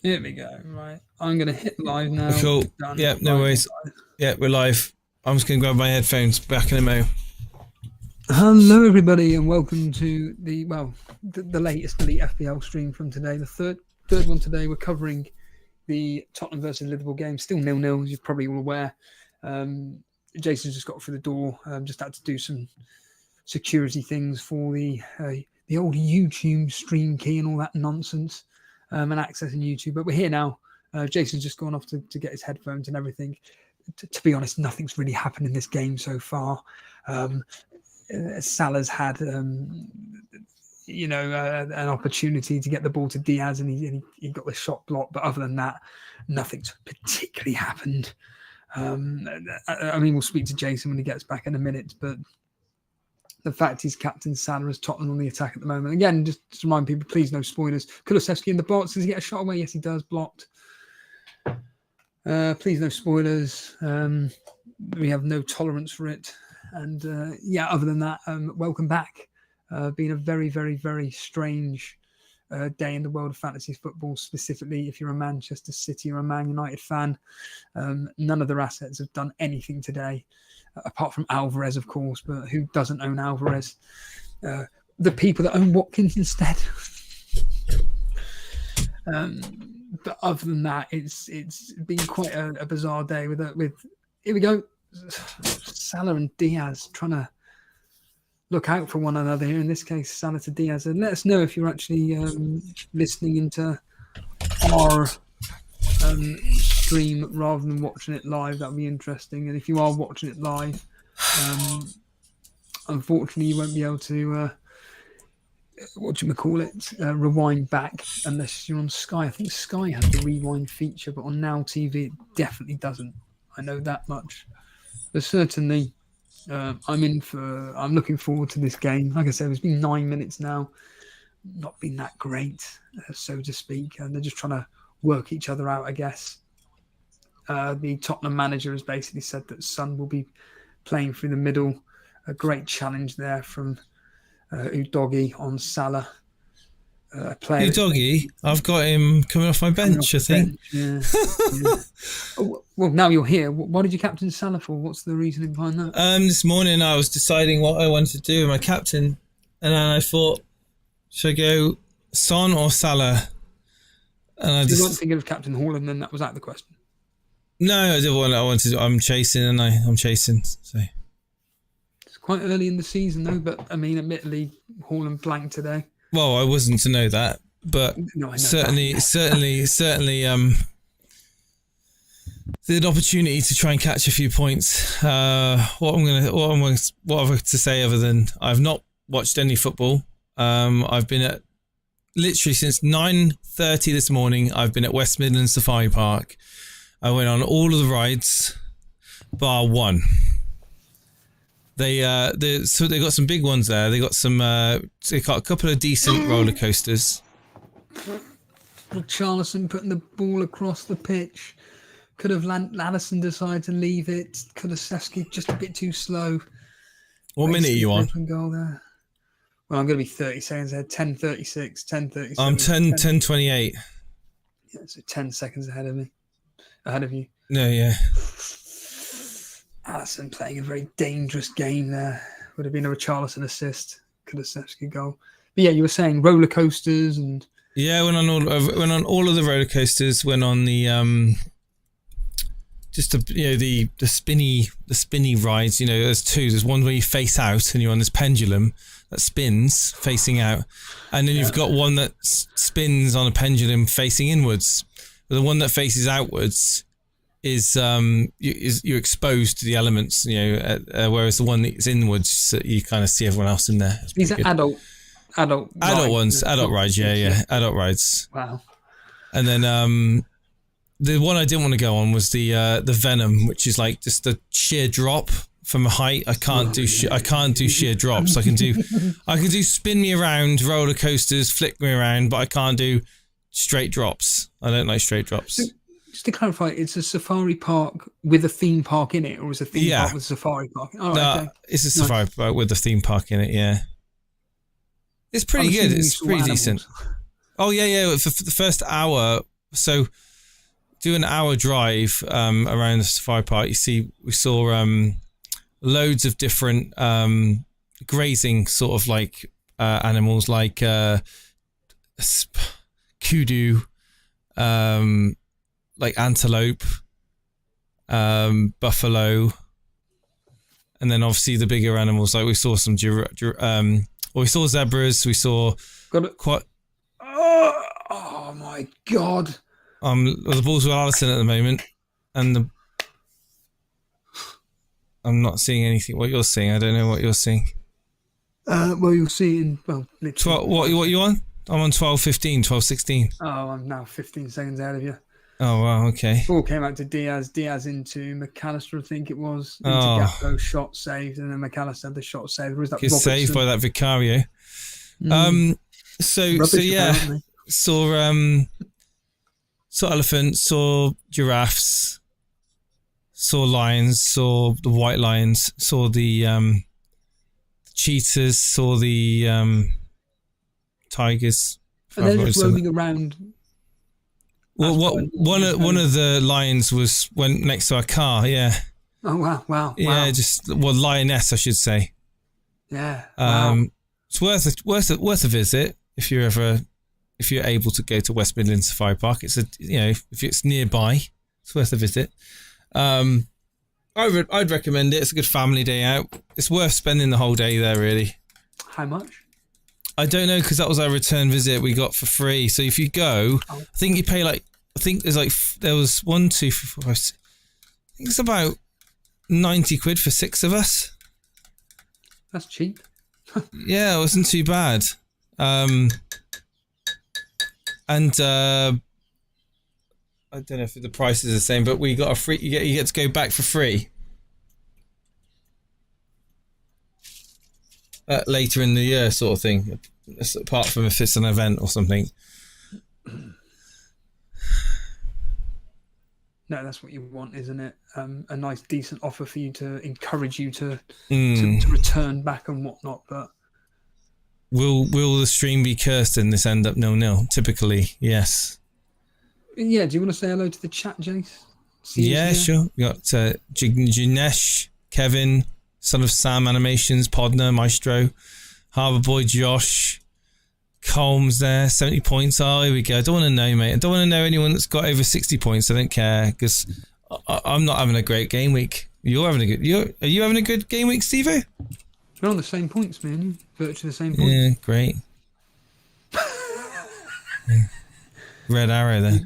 Here we go. Right. I'm going to hit live now. Cool. Done. Yeah, no worries. Yeah, we're live. I'm just going to grab my headphones. Back in a mo. Hello, everybody, and welcome to the latest Elite FPL stream from today. The third one today. We're covering the Tottenham versus Liverpool game. Still 0-0, as you're probably all aware. Jason's just got through the door. Just had to do some security things for the old YouTube stream key and all that nonsense, and accessing YouTube. But we're here now. Jason's just gone off to get his headphones and everything. To be honest, nothing's really happened in this game so far. Salah's had, an opportunity to get the ball to Diaz, and he got the shot blocked. But other than that, nothing's particularly happened. We'll speak to Jason when he gets back in a minute. But the fact he's captain Salah as Tottenham on the attack at the moment. Again, just to remind people, please no spoilers. Kulusevski in the box. Does he get a shot away? Yes, he does. Blocked. Please no spoilers. We have no tolerance for it. And other than that, welcome back. Been a very, very, very strange day in the world of fantasy football, specifically if you're a Manchester City or a Man United fan. None of their assets have done anything today, apart from Alvarez, of course. But who doesn't own Alvarez? The people that own Watkins instead. But other than that, it's been quite a bizarre day with here we go. Salah and Diaz trying to look out for one another here. In this case, Salah to Diaz. And let us know if you're actually listening into our stream rather than watching it live. That would be interesting. And if you are watching it live, unfortunately, you won't be able to rewind back unless you're on Sky. I think Sky has the rewind feature, but on Now TV, it definitely doesn't. I know that much. But certainly, I'm looking forward to this game. Like I said, it's been 9 minutes now. Not been that great, so to speak. And they're just trying to work each other out, I guess. The Tottenham manager has basically said that Son will be playing through the middle. A great challenge there from Udogie on Salah. Udogie? I've got him coming off my bench, I think. Yeah. Well, now you're here. Why did you captain Salah for? What's the reasoning behind that? This morning I was deciding what I wanted to do with my captain, and then I thought, should I go Son or Salah? And you weren't thinking of Captain Haaland, then that was out of the question. No, I didn't want. I wanted. I'm chasing, and I'm chasing. So it's quite early in the season, though. But admittedly, Haaland blanked today. Well, I wasn't to know that, but no, certainly, the opportunity to try and catch a few points. What I've to say other than I've not watched any football. I've been at literally since 9:30 this morning. I've been at West Midlands Safari Park. I went on all of the rides, bar one. They got some big ones there. They got a couple of decent roller coasters. Richarlison putting the ball across the pitch. Could have Alisson decided to leave it. Kulusevski just a bit too slow. What minute are you on? Goal there. Well, I'm going to be 30 seconds ahead. 10:36, 10:37. I'm 10:28. Yeah, so 10 seconds ahead of you. No, yeah. Alisson playing a very dangerous game there. Would have been a Richarlison assist. Kulusevski goal. But yeah, you were saying roller coasters and... Yeah, went on all of the roller coasters. Went on the the spinny rides. You know, there's two. There's one where you face out and you're on this pendulum that spins facing out, and then you've got one that spins on a pendulum facing inwards. But the one that faces outwards is you're exposed to the elements, whereas the one that's inwards, you kind of see everyone else in there. These are adult ones, adult rides, adult rides. Wow. And then the one I didn't want to go on was the Venom, which is like just a sheer drop from a height. I can't do sheer drops. I can do spin me around roller coasters, flick me around, but I can't do straight drops. I don't like straight drops. Just to clarify, it's a safari park with a theme park in it, or is it a theme park with a safari park? Oh, no, okay. It's a safari park with a theme park in it, yeah. It's pretty good. It's pretty decent. Oh, yeah. For the first hour, So do an hour drive around the safari park. We saw loads of different grazing sort of like animals, like kudu, like antelope, buffalo, and then obviously the bigger animals. Like we saw some we saw zebras. We saw quite. Oh my god! The ball's with Allison at the moment, and I'm not seeing anything. What you're seeing, I don't know what you're seeing. Well, you'll see in literally. 12, what are you on? I'm on 12:15, 12:16. Oh, I'm now 15 seconds ahead of you. Oh wow, okay. Ball came out to Diaz into McAllister, I think it was. Into Gakpo, shot saved, and then McAllister had the shot saved. Was that He's saved by that Vicario. So yeah, saw elephants, saw giraffes, saw lions, saw the white lions, saw the cheetahs, saw the tigers. And they're just roaming around. Well, one of the lions went next to our car. Yeah. Oh wow! Yeah, lioness, I should say. Yeah. Wow. It's worth a visit if you're able to go to West Midlands Safari Park. If it's nearby, it's worth a visit. I'd recommend it. It's a good family day out. It's worth spending the whole day there, really. How much? I don't know, because that was our return visit we got for free. So if you go, I think you pay there was 1, 2, 3, 4, 5, 6. I think it's about 90 quid for 6 of us. That's cheap. Yeah, it wasn't too bad. And I don't know if the price is the same, but we got a free. You get to go back for free later in the year, sort of thing. Apart from if it's an event or something. No, that's what you want, isn't it? A nice, decent offer for you to encourage you to return back and whatnot. But will the stream be cursed and this end up 0-0? Typically, yes. Yeah. Do you want to say hello to the chat, Jace? Yeah, sure. We got Jinesh, Kevin, Son of Sam Animations, Podner, Maestro, Harbour Boy, Josh, Colmes there, 70 points. Oh, here we go. I don't want to know, mate. I don't want to know anyone that's got over 60 points. I don't care, because I'm not having a great game week. Are you having a good game week, Steve-O? We're on the same points, man. Virtually the same points. Yeah, great. Red arrow there.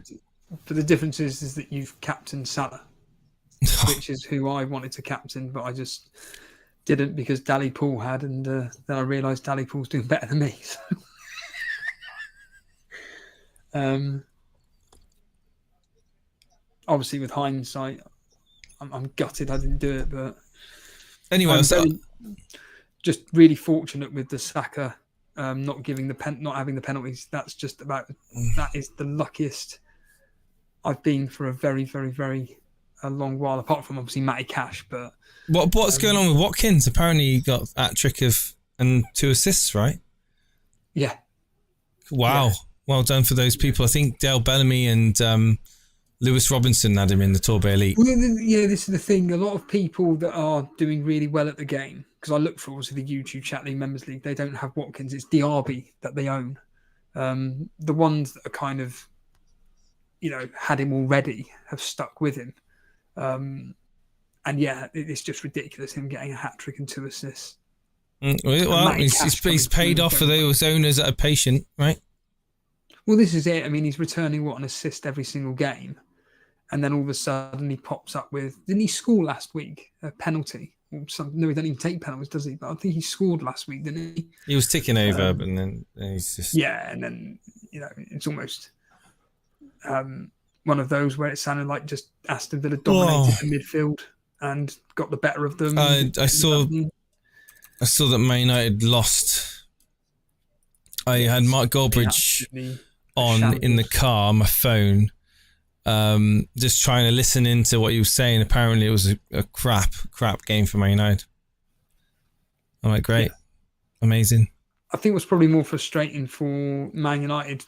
But the difference is that you've captained Salah, which is who I wanted to captain, but I just didn't because Dally Pool had, and then I realised Dally Pool's doing better than me. So. Obviously, with hindsight, I'm gutted I didn't do it, but anyway, just really fortunate with the Saka not having the penalties. That is the luckiest I've been for a very, very, very long while. Apart from obviously Matty Cash, but what's going on with Watkins? Apparently, he got that trick and 2 assists, right? Yeah. Wow. Yeah. Well done for those people. I think Dale Bellamy and Lewis Robinson had him in the Torbay Elite. Well, yeah, this is the thing. A lot of people that are doing really well at the game, because I look for obviously the YouTube Chat League Members League, they don't have Watkins. It's Diaby that they own. The ones that are kind of, had him already have stuck with him. And yeah, it's just ridiculous him getting a hat-trick and 2 assists. Well, he's paid off for those owners that are patient, right? Well, this is it. I mean, he's returning an assist every single game. And then all of a sudden he pops up with... Didn't he score last week? A penalty? No, he doesn't even take penalties, does he? But I think he scored last week, didn't he? He was ticking over, but then he's just... Yeah, and then, it's almost one of those where it sounded like just Aston Villa dominated the midfield and got the better of them. I saw that Man United lost. I had Mark Goldbridge on in the car on my phone, just trying to listen into what he was saying. Apparently it was a crap game for Man United. I'm like, great. Amazing. I think it was probably more frustrating for Man United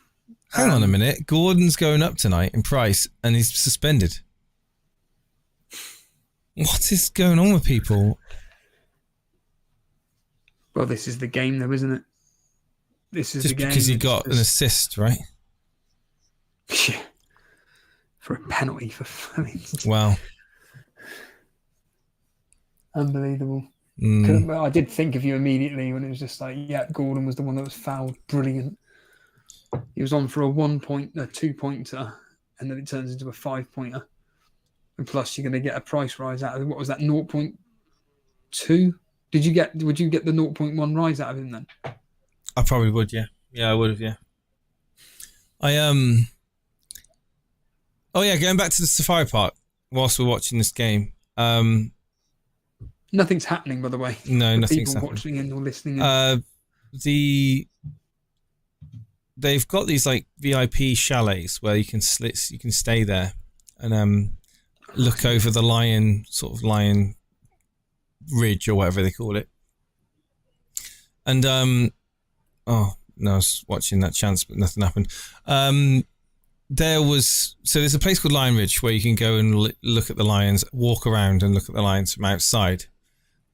Hang on a minute. Gordon's going up tonight in price and he's suspended. What is going on with people? Well, this is the game, though, isn't it? This is Just the game. because he got an assist, right? Yeah. For a penalty. Wow. Unbelievable. I did think of you immediately when it was just like, yeah, Gordon was the one that was fouled. Brilliant. He was on for a 2-pointer, and then it turns into a 5-pointer. And plus, you're going to get a price rise out of it. What was that, 0.2? Would you get the 0.1 rise out of him then? I probably would, yeah. Yeah, I would have, yeah. Oh, yeah, going back to the Safari Park whilst we're watching this game. Nothing's happening, by the way. No, nothing's people happening. Watching in or listening in. They've got these like VIP chalets where you can stay there and look over the lion ridge or whatever they call it. And oh no, I was watching that chance, but nothing happened. There's a place called Lion Ridge where you can go and look at the lions, walk around and look at the lions from outside,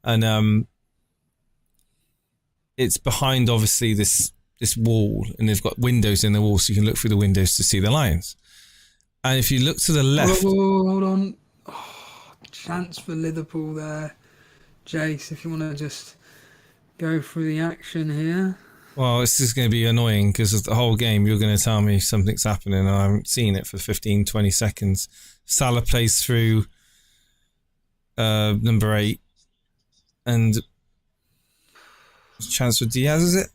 and it's behind obviously this wall, and they've got windows in the wall so you can look through the windows to see the lions. And if you look to the left... Hold on. Oh, chance for Liverpool there. Jace, if you want to just go through the action here. Well, this is going to be annoying because of the whole game you're going to tell me something's happening and I haven't seen it for 15, 20 seconds. Salah plays through number 8 and chance for Diaz, is it?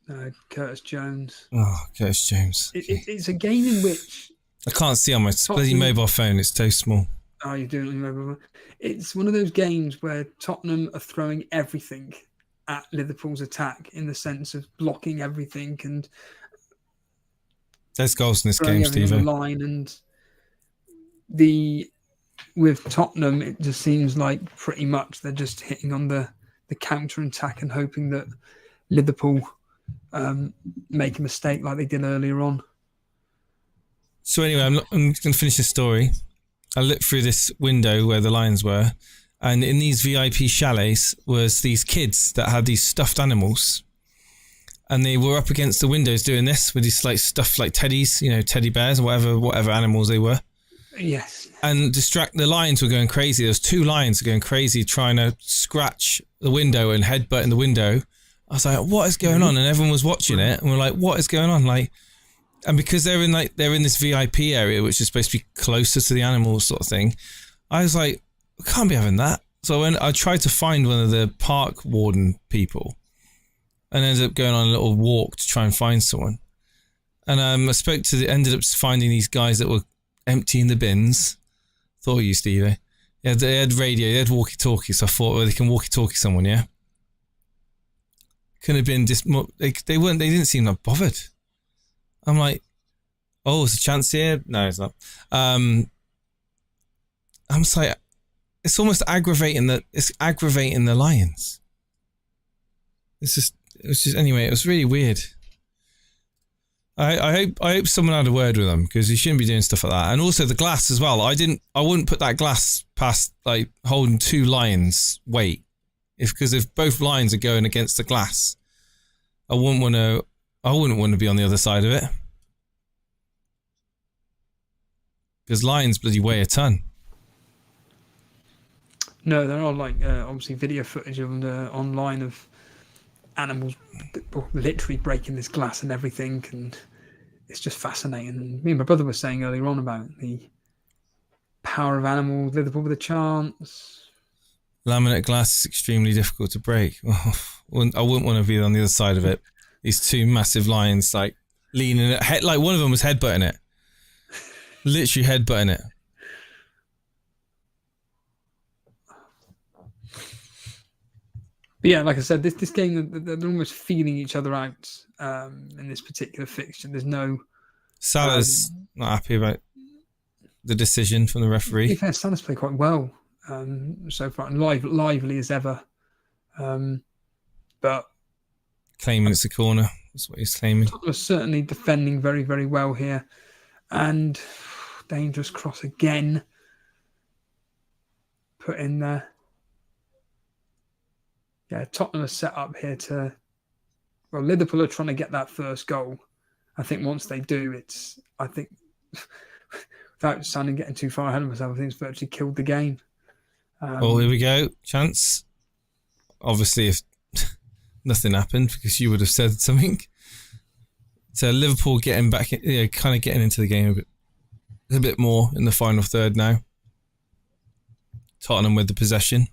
No, Curtis Jones. Oh, Curtis Jones. It's a game in which... I can't see on my bloody mobile phone. It's so small. Oh, you're doing it on your mobile phone. It's one of those games where Tottenham are throwing everything at Liverpool's attack in the sense of blocking everything and... There's goals in this game, Steve. Line and with Tottenham, it just seems like pretty much they're just hitting on the counter attack and hoping that Liverpool make a mistake like they did earlier on. So anyway, I'm going to finish the story. I looked through this window where the lions were, and in these VIP chalets was these kids that had these stuffed animals, and they were up against the windows doing this with these like stuffed like teddies, teddy bears or whatever animals they were. Yes. And the lions were going crazy. There was 2 lions going crazy trying to scratch the window and headbutt in the window. I was like, what is going on? And everyone was watching it and we're like, what is going on? Like, and because they're in this VIP area, which is supposed to be closer to the animals sort of thing, I was like, we can't be having that. So I tried to find one of the park warden people and ended up going on a little walk to try and find someone. And I ended up finding these guys that were emptying the bins. Thought of you, Stevie. Yeah, they had radio, they had walkie-talkies. So I thought, well, they can walkie-talkie someone, yeah? Couldn't have been they didn't seem that bothered. I'm like, oh, there's a chance here? No, it's not. I'm just like, it's almost aggravating the lions. Anyway, it was really weird. I hope someone had a word with them because you shouldn't be doing stuff like that. And also the glass as well. I wouldn't put that glass past like holding 2 lions' weight. Because if both lions are going against the glass, I wouldn't want to be on the other side of it. Because lions bloody weigh a ton. No, there are like obviously video footage of online of animals literally breaking this glass and everything, and it's just fascinating. And me and my brother were saying earlier on about the power of animals. Liverpool with a chance. Laminate glass is extremely difficult to break. I wouldn't want to be on the other side of it. These 2 massive lions like leaning it, like one of them was headbutting it, literally headbutting it. But yeah, like I said, this game they're almost feeling each other out in this particular fixture. There's no... Salah's not happy about the decision from the referee. To be fair, Salah's played quite well so far, and lively as ever. But claiming it's a corner That's what he's claiming. Tottenham are certainly defending very, very well here. And dangerous cross again. Put in there. Yeah, Tottenham are set up here to... Well, Liverpool are trying to get that first goal. I think once they do, I think, without sounding getting too far ahead of myself, I think it's virtually killed the game. Well, here we go. Chance. Obviously, if nothing happened, because you would have said something. So Liverpool getting back, kind of getting into the game a bit more in the final third now. Tottenham with the possession.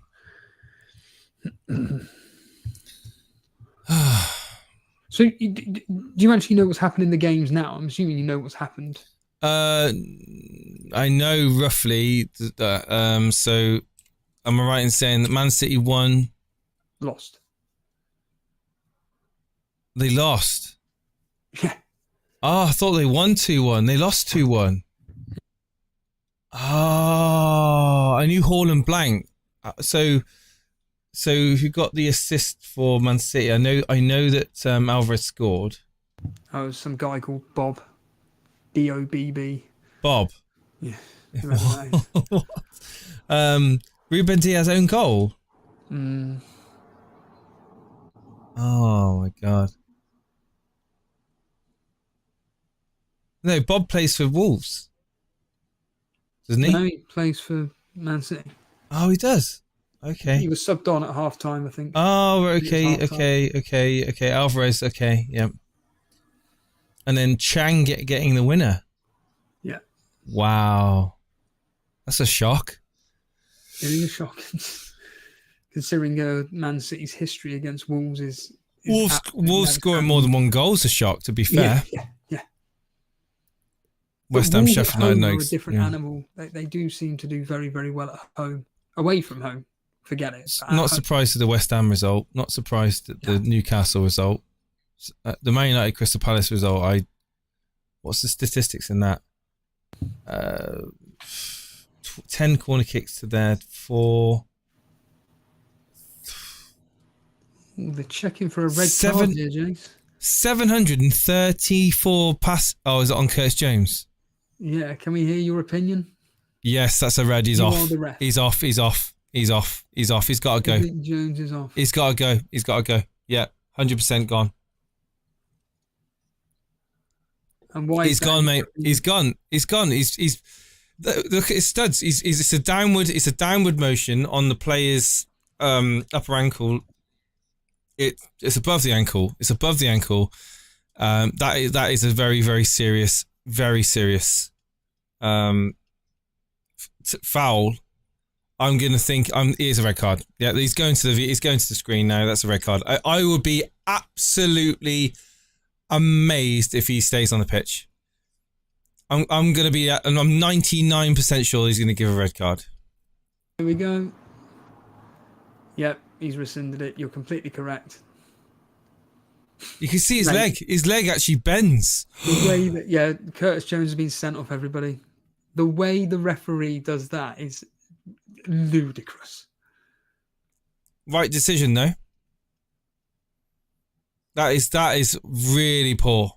So, do you actually know what's happened in the games now? I'm assuming you know what's happened. I know roughly that. So, am I right in saying that Man City won? Lost. They lost. Yeah. Oh, I thought they won 2-1. They lost 2-1. Oh, I knew Haaland blank. So who got the assist for Man City? I know that Alvarez scored. Oh, some guy called Bob. B-O-B-B. Bob. Yeah. Ruben Diaz's own goal. Mm. Oh my god. No, Bob plays for Wolves, doesn't he? No, he plays for Man City. Oh, he does. Okay. He was subbed on at half time, I think. Oh, okay. Alvarez, okay, yeah. And then Chang getting the winner. Yeah. Wow. That's a shock. It is a shock. Considering Man City's history against Wolves is Wolves scoring more than one goal is a shock, to be fair. Yeah. West Ham, Sheffield United. Are a different animal. They do seem to do very, very well at home. Away from home, forget it. Not surprised at the West Ham result. Not surprised at the Newcastle result. The Man United Crystal Palace result. What's the statistics in that? 10 corner kicks to their 4. They're checking for a red card here, James. 734 pass. Oh, is it on Curtis Jones? Yeah, can we hear your opinion? Yes, that's a red. He's off. He's off. He's got to go. Jones is off. He's got to go. Yeah, 100% gone. And why? He's gone, mate. He's gone. He's look at his studs. It's a downward motion on the player's upper ankle. It's above the ankle. That is a very, very serious foul. I'm gonna think here's a red card. Yeah, he's going to the screen now. That's a red card. I would be absolutely amazed if he stays on the pitch. I'm gonna be and I'm 99% sure he's gonna give a red card. Here we go. Yep, he's rescinded it. You're completely correct. You can see his leg. His leg actually bends. The way that Curtis Jones has been sent off, everybody. The way the referee does that is ludicrous. Right decision, though. That is really poor.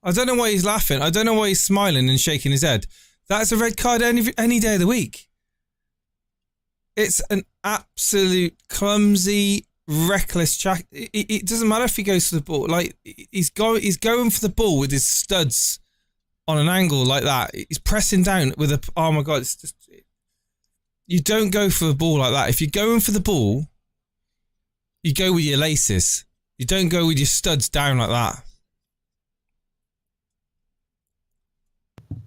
I don't know why he's laughing. I don't know why he's smiling and shaking his head. That's a red card any day of the week. It's an absolute clumsy, reckless check. It doesn't matter if he goes for the ball. Like he's going for the ball with his studs on an angle like that. He's pressing down with a. Oh my god! It's just you don't go for the ball like that. If you're going for the ball, you go with your laces. You don't go with your studs down like that.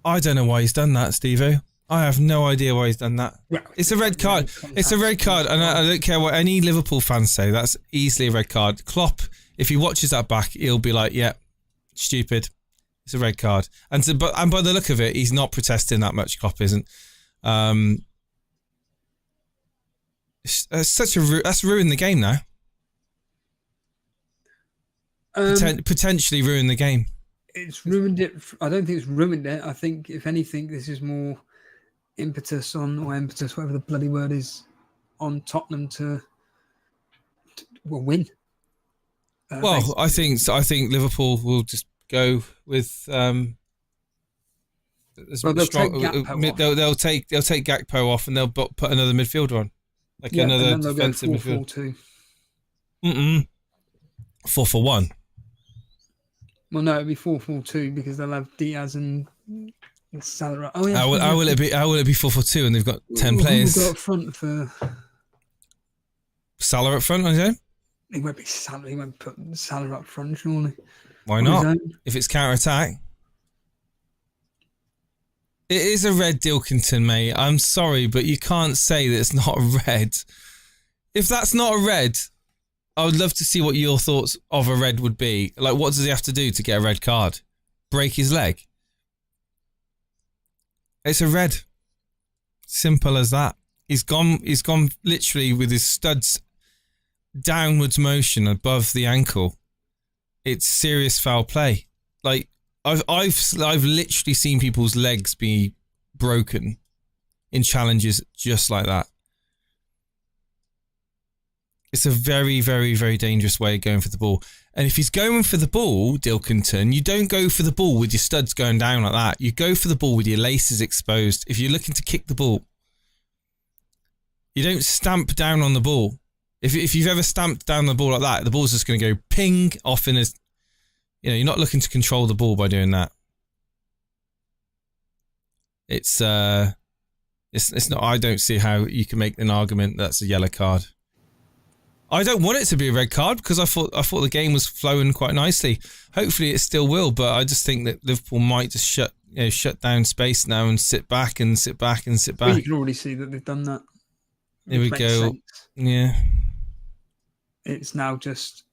I don't know why he's done that, Steve-O. I have no idea why he's done that. Well, it's a red card. It's a red card, and I don't care what any Liverpool fans say. That's easily a red card. Klopp, if he watches that back, he'll be like, "Yeah, stupid. It's a red card." And by the look of it, he's not protesting that much. Klopp isn't. That's ruined the game now. Potentially ruined the game. It's ruined it. I don't think it's ruined it. I think, if anything, this is more impetus, whatever the bloody word is, on Tottenham to win. Well, I think Liverpool will just go with Well, they'll take Gakpo off. They'll take Gakpo off, and they'll put another midfielder on, like another and then defensive they'll go midfielder. 4-4-2. 4-4-1. Well, no, it'll be 4-4-2 because they'll have Diaz and Salah. Oh yeah. How will it be 4-4-2 and they've got 10 players? Who will go up front for Salah up front, I say? He won't be Salah. He won't put Salah up front, surely. Why not? If it's counter-attack. It is a red, Dilkington, mate. I'm sorry, but you can't say that it's not a red. If that's not a red, I would love to see what your thoughts of a red would be. Like, what does he have to do to get a red card? Break his leg? It's a red. Simple as that. He's gone literally with his studs downwards motion above the ankle. It's serious foul play. Like, I've literally seen people's legs be broken in challenges just like that. It's a very, very, very dangerous way of going for the ball. And if he's going for the ball, Dilkington, you don't go for the ball with your studs going down like that. You go for the ball with your laces exposed. If you're looking to kick the ball, you don't stamp down on the ball. If you've ever stamped down the ball like that, the ball's just going to go ping off in his... You know, you're not looking to control the ball by doing that. It's not... I don't see how you can make an argument that's a yellow card. I don't want it to be a red card because I thought the game was flowing quite nicely. Hopefully it still will, but I just think that Liverpool might just shut down space now and sit back. Well, you can already see that they've done that. Here we go. Sense. Yeah. It's now just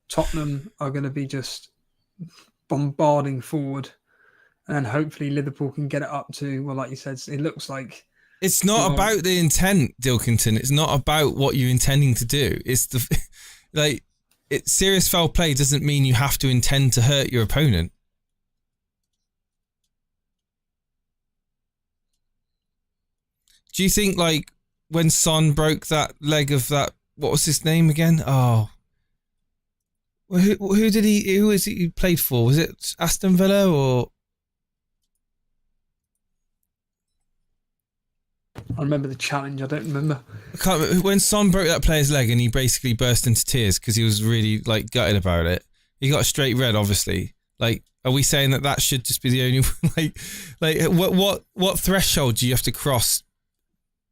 Tottenham are going to be just bombarding forward, and then hopefully Liverpool can get it up to, well, like you said, it looks like... It's not about the intent, Dilkington. It's not about what you're intending to do. It's serious foul play doesn't mean you have to intend to hurt your opponent. Do you think, like, when Son broke that leg of that, what was his name again? Oh, who is it he played for? Was it Aston Villa or? I remember the challenge. I don't remember. I can't remember. When Son broke that player's leg and he basically burst into tears because he was really like gutted about it. He got a straight red, obviously. Like, are we saying that should just be the only what threshold do you have to cross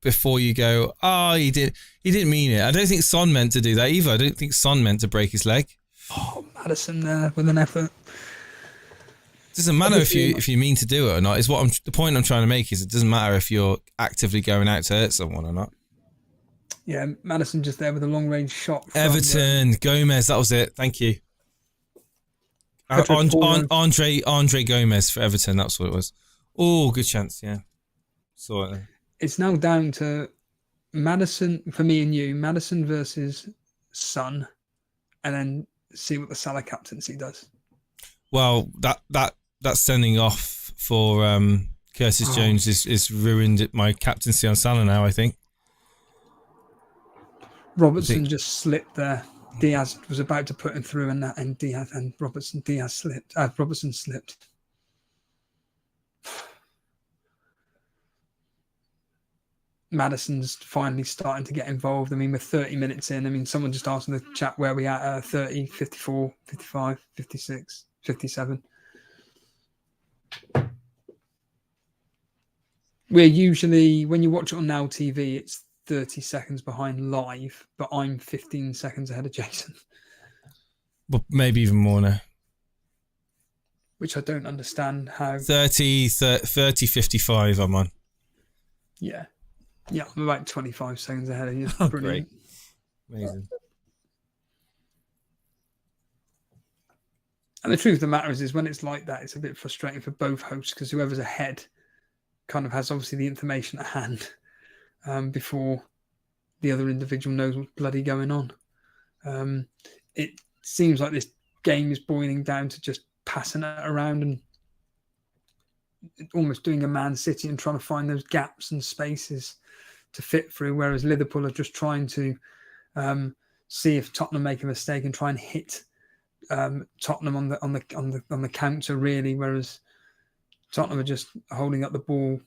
before you go, oh, he didn't mean it? I don't think Son meant to do that either. I don't think Son meant to break his leg. Oh, Maddison there with an effort. It doesn't matter if you mean to do it or not. Is the point I'm trying to make is it doesn't matter if you're actively going out to hurt someone or not. Yeah, Maddison just there with a long range shot. Everton, Gomez, that was it. Thank you. Andre Gomez for Everton. That's what it was. Oh, good chance. Yeah, saw it. It's now down to Maddison for me and you. Maddison versus Son, and then see what the Salah captaincy does. Well, that sending off for Curtis Jones is ruined my captaincy on Salah now, I think. Robertson just slipped there. Diaz was about to put him through, and Diaz slipped. Robertson slipped. Maddison's finally starting to get involved. I mean, we're 30 minutes in. I mean, someone just asked in the chat where we at 30, 54, 55, 56, 57. We're usually, when you watch it on Now TV, it's 30 seconds behind live, but I'm 15 seconds ahead of Jason. Well, maybe even more now. Which I don't understand how. 30, 55 I'm on. Yeah. Yeah, I'm about 25 seconds ahead of you. Oh, great. Amazing. And the truth of the matter is when it's like that, it's a bit frustrating for both hosts because whoever's ahead kind of has obviously the information at hand before the other individual knows what's bloody going on. It seems like this game is boiling down to just passing it around and almost doing a Man City and trying to find those gaps and spaces fit through, whereas Liverpool are just trying to see if Tottenham make a mistake and try and hit Tottenham on the counter, really, whereas Tottenham are just holding up the ball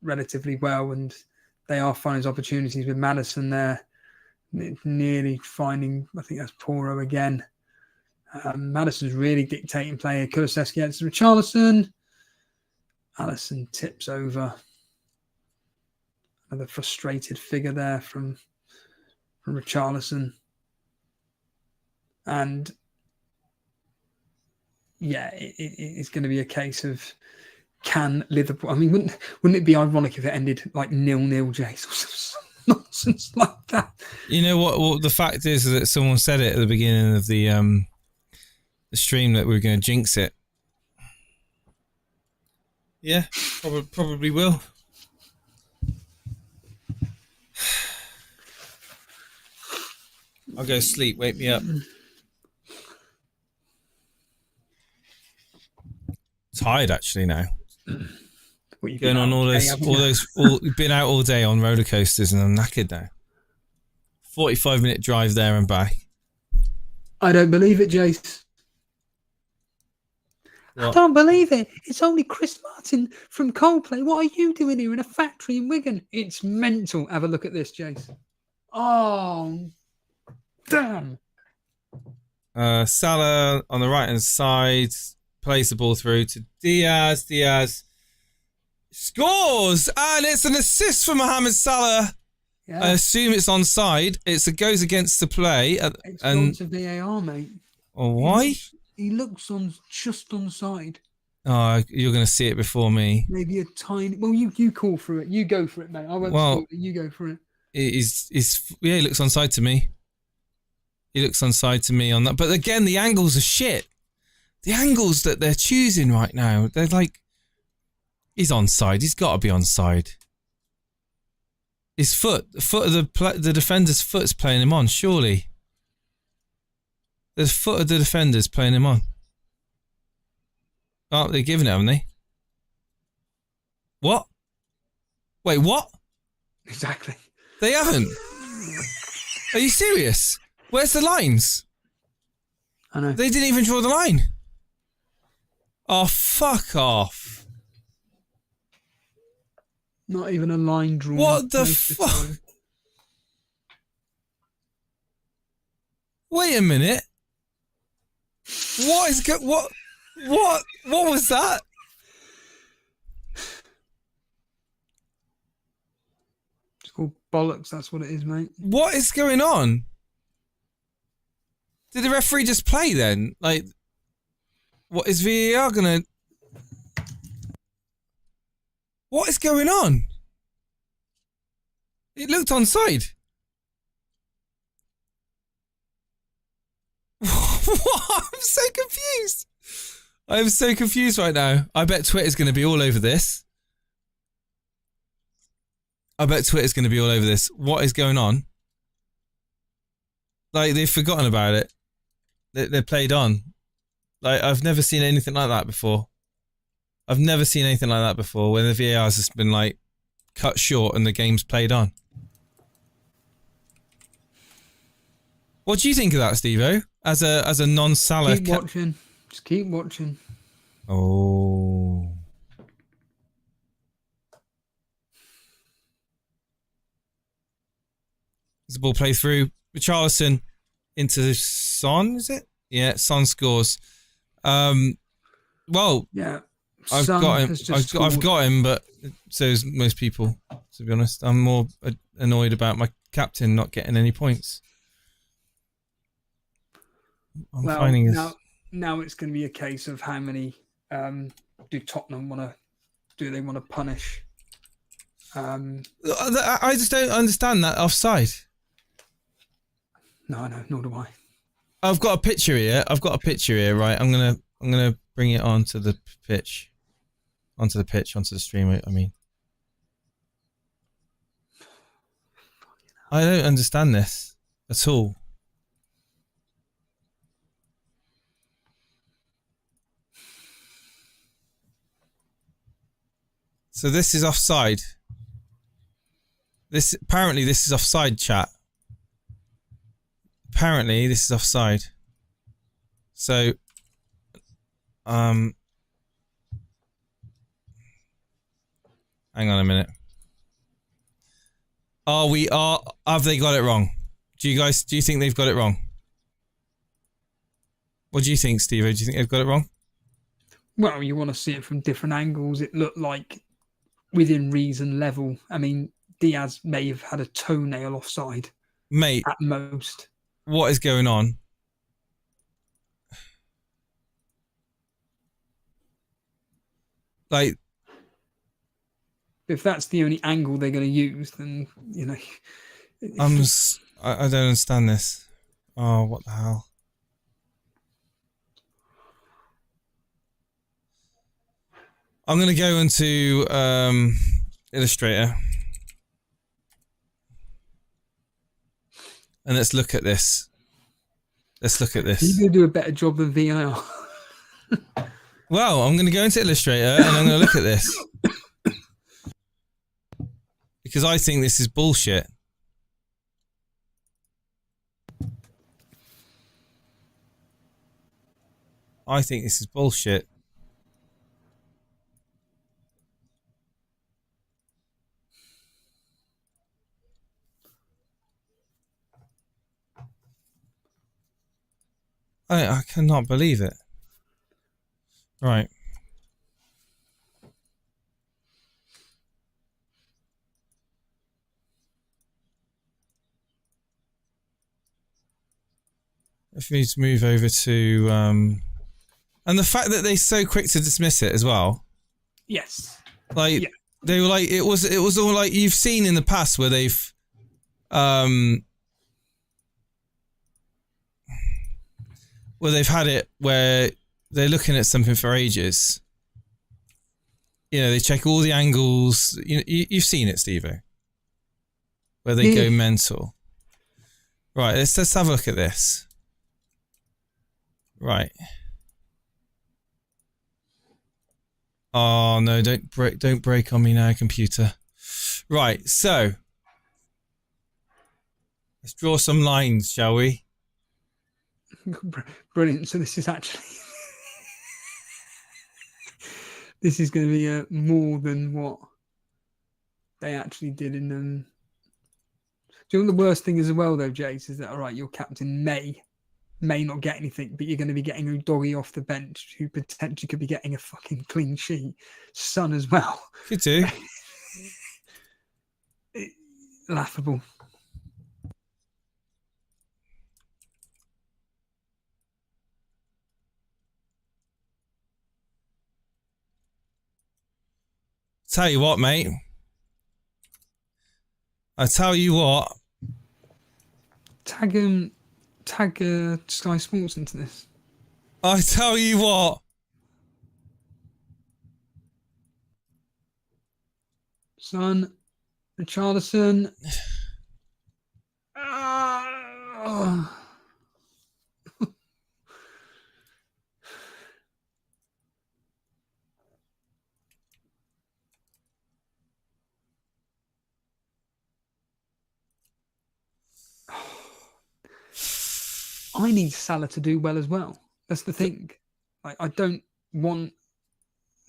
relatively well, and they are finding opportunities with Maddison there, nearly finding, I think that's Poro again. Maddison's really dictating play. Kulusevski gets Richarlison. Alisson tips over. Another frustrated figure there from Richarlison. And yeah, it's going to be a case of, can Liverpool... I mean, wouldn't it be ironic if it ended like 0-0, Jace, or some nonsense like that? You know what? Well, the fact is that someone said it at the beginning of the stream that we were going to jinx it. Yeah, probably will. I'll go sleep. Wake me up. Tired actually now. Going on all those, been out all day on roller coasters, and I'm knackered now. 45-minute drive there and back. I don't believe it, Jace. What? I don't believe it. It's only Chris Martin from Coldplay. What are you doing here in a factory in Wigan? It's mental. Have a look at this, Jace. Oh, damn. Salah on the right-hand side plays the ball through to Diaz. Diaz scores, and it's an assist from Mohamed Salah. Yeah. I assume it's onside. It goes against the play. It's gone to VAR, mate. Oh, why? He looks just onside. Oh, you're going to see it before me. Maybe a tiny... Well, you call for it. You go for it, mate. I won't score it. You go for it. He looks onside to me. He looks onside to me on that. But again, the angles are shit. The angles that they're choosing right now, they're like... He's onside. He's got to be onside. His foot, the defender's foot's playing him on, surely. The foot of the defender's playing him on. Oh, they're giving it, haven't they? What? Wait, what? Exactly. They haven't. Are you serious? Where's the lines? I know. They didn't even draw the line. Oh, fuck off. Not even a line drawn. What the fuck? Wait a minute. What was that? It's called bollocks, that's what it is, mate. What is going on? Did the referee just play then? Like, what is VAR gonna... What is going on? It looked onside. What? I'm so confused. I'm so confused right now. I bet Twitter's going to be all over this. What is going on? Like, they've forgotten about it. They're played on. Like, I've never seen anything like that before. Where the VAR's just been, like, cut short and the game's played on. What do you think of that, Steve-O? As a non-Salah... Keep watching. Just keep watching. Oh. There's the ball play through. Richarlison into Son, is it? Yeah, Son scores. Well, yeah, I've got him, but so is most people, to be honest. I'm more annoyed about my captain not getting any points. Now it's going to be a case of how many do Tottenham want to punish? I just don't understand that offside. No, nor do I. I've got a picture here. Right? I'm gonna bring it onto the pitch, onto the stream. I mean, I don't understand this at all. So this is offside. Apparently this is offside, chat. Apparently this is offside. So, hang on a minute. Have they got it wrong? Do you think they've got it wrong? What do you think, Steve? Do you think they've got it wrong? Well, you want to see it from different angles. It looked like within reason level. I mean, Diaz may have had a toenail offside. Mate. At most. What is going on? Like, if that's the only angle they're going to use, then, you know. I don't understand this. Oh, what the hell? I'm going to go into Illustrator. And let's look at this. Let's look at this. You could do a better job than VIR. Well, I'm going to go into Illustrator and I'm going to look at this. Because I think this is bullshit. I think this is bullshit. I cannot believe it. Right. If we need to move over to and the fact that they're so quick to dismiss it as well. Yes. Like they were like it was all like you've seen in the past where they've had it where they're looking at something for ages. You know, they check all the angles. You've seen it, Steve-o. Where they go mental. Right, let's have a look at this. Right. Oh no, don't break on me now, computer. Right, so let's draw some lines, shall we? Brilliant. So this is actually this is going to be more than what they actually did in them. Do you know what the worst thing is as well, though, Jace, is that, all right, your captain may not get anything, but you're going to be getting a doggy off the bench who potentially could be getting a fucking clean sheet. Son as well. Could do. Laughable. Tell you what, mate. I tell you what. Tag Sky Sports into this. I tell you what. Son, Richarlison. I need Salah to do well as well. That's the thing. Like, I don't want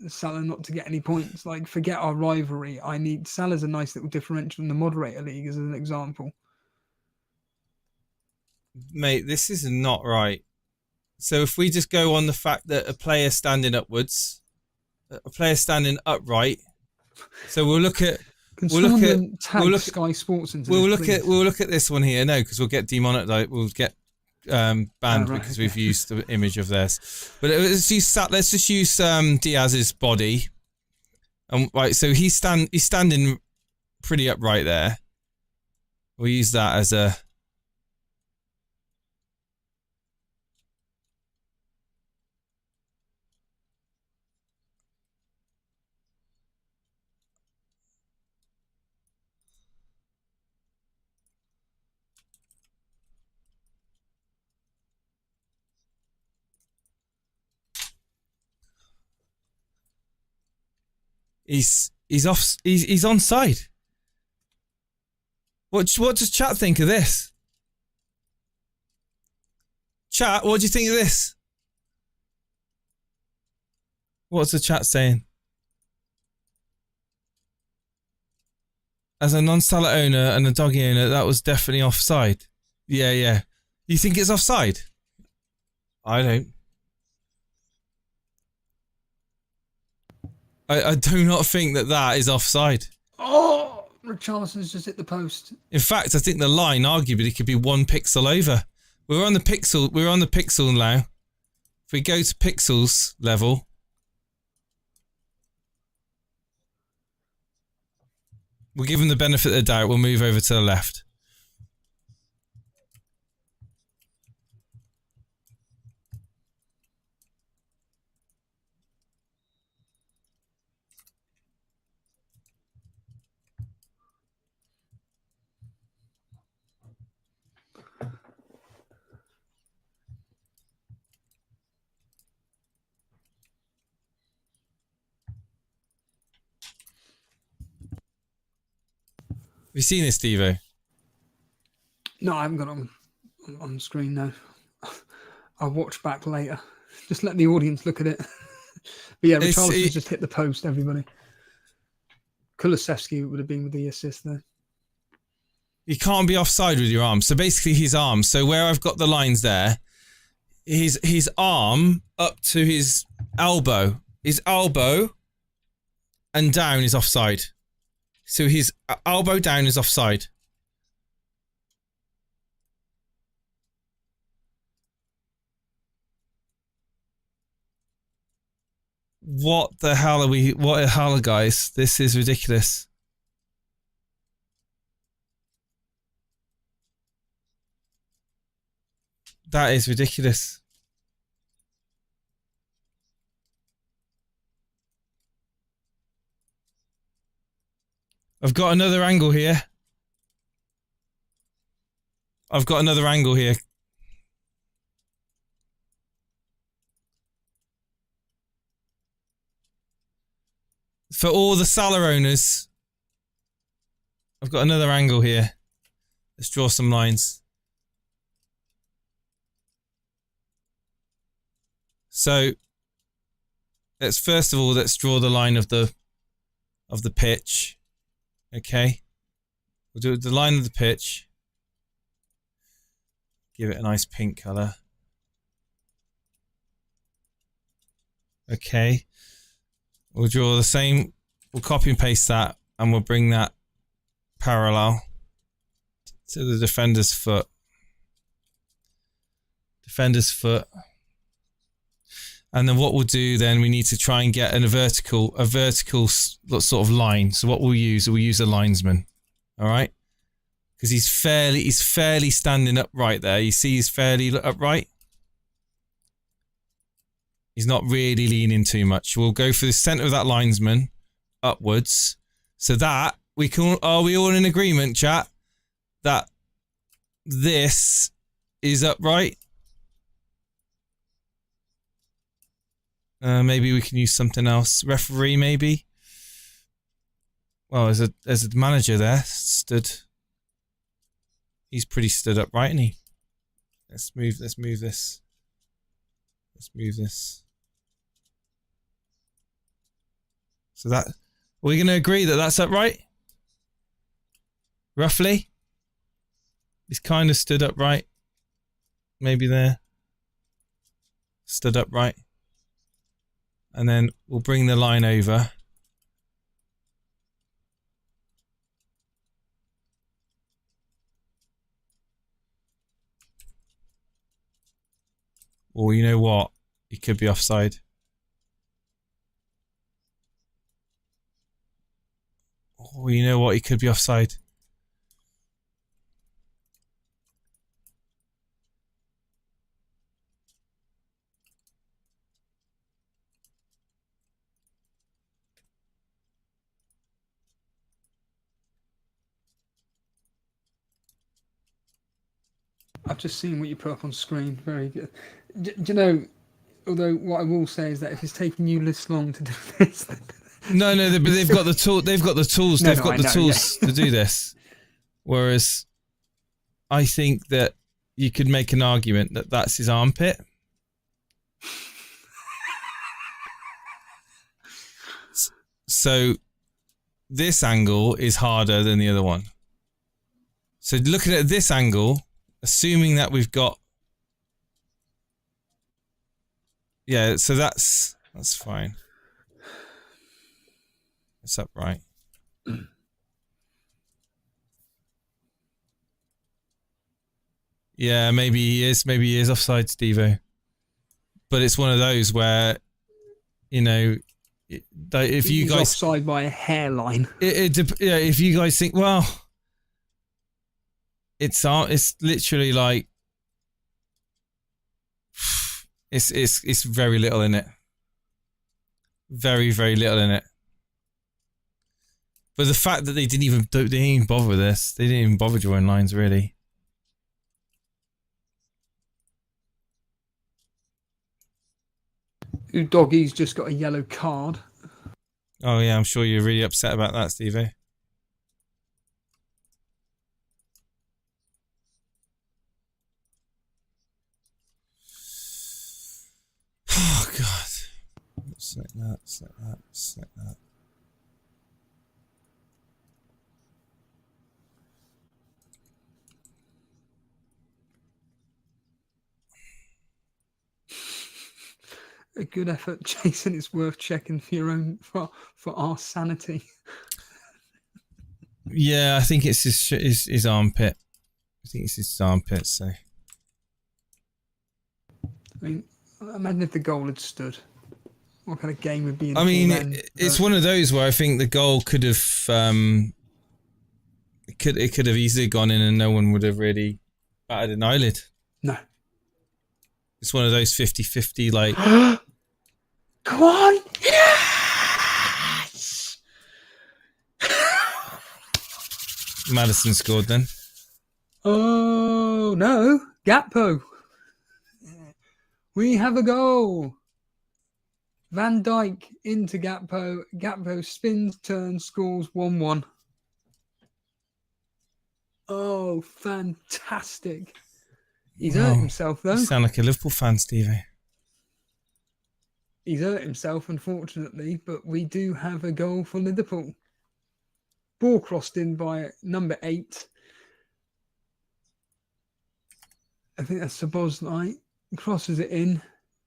Salah not to get any points. Like, forget our rivalry. I need Salah's a nice little differential in the moderator league as an example. Mate, this is not right. So if we just go on the fact that a player standing upwards, a player standing upright. So we'll look at Sky Sports into we'll this, look at this one here. No, because we'll get demonetized. We'll get banned because we've used the image of theirs. But let's just use Diaz's body. Right, so he's standing pretty upright there. We'll use that as a. He's onside. What does chat think of this? Chat, what do you think of this? What's the chat saying? As a non-Salah owner and a doggy owner, that was definitely offside. Yeah, yeah. You think it's offside? I don't. I do not think that is offside. Oh, Richarlison's just hit the post. In fact, I think the line arguably could be 1 pixel over. We're on the pixel now. If we go to pixels level, we'll give him the benefit of the doubt. We'll move over to the left. Have you seen this, Devo? No, I haven't got it on the screen now. I'll watch back later. Just let the audience look at it. But yeah, Richarlison just hit the post, everybody. Kulusevski would have been with the assist there. You can't be offside with your arm. So basically his arm. So where I've got the lines there, his arm up to his elbow. His elbow and down is offside. So his elbow down is offside. What the hell are we? What the hell, guys? This is ridiculous. That is ridiculous. I've got another angle here. I've got another angle here. For all the Salah owners, I've got another angle here. Let's draw some lines. So, let's draw the line of the pitch. Okay, we'll do the line of the pitch. Give it a nice pink colour. Okay, we'll draw the same. We'll copy and paste that, and we'll bring that parallel to the defender's foot. Defender's foot. And then what we'll do then, we need to try and get a vertical sort of line. So what we'll use a linesman. All right? Because he's fairly standing upright there. You see he's fairly upright? He's not really leaning too much. We'll go for the centre of that linesman upwards. So that we can, are we all in agreement, chat? That this is upright? Maybe we can use something else. Referee, maybe. Well, there's a manager there stood. He's pretty stood up, right? Isn't he? Let's move this. Let's move this. So that, are we going to agree that that's upright? Roughly. He's kind of stood upright. Maybe there. Stood upright. And then we'll bring the line over. Or you know what? He could be offside. Or you know what? He could be offside. I've just seen what you put up on screen. Very good. Do you know, although what I will say is that if it's taking you this long to do this... No, but they've got the tool. They've got the tools. They've got the tools to do this. Whereas I think that you could make an argument that that's his armpit. So this angle is harder than the other one. So looking at this angle, assuming that we've got... Yeah, so that's fine. It's upright. Yeah, maybe he is. Maybe he is offside, Steve-O. But it's one of those where, you know, if you guys... offside by a hairline. Yeah, if you guys think, well, it's literally like... It's very little in it. Very, very little in it. But the fact that they didn't even bother with this, they didn't even bother drawing lines, really. Doggy's just got a yellow card. Oh yeah, I'm sure you're really upset about that, Stevie. Oh god. Select that, select that, select that. A good effort, Jason. It's worth checking for your own for our sanity. Yeah, I think it's his armpit. I think it's his armpit. So, I mean, imagine if the goal had stood. What kind of game would be in? I mean, then, it's one of those where I think the goal could have it could have easily gone in and no one would have really batted an eyelid. No. It's one of those 50-50 like. Come on! Yes! Maddison scored then. Oh no, Gakpo. We have a goal. Van Dijk into Gakpo. Gakpo spins, turns, scores 1-1. Oh, fantastic. He's hurt himself, though. You sound like a Liverpool fan, Stevie. He's hurt himself, unfortunately, but we do have a goal for Liverpool. Ball crossed in by number 8. I think that's Sabozlai. Crosses it in.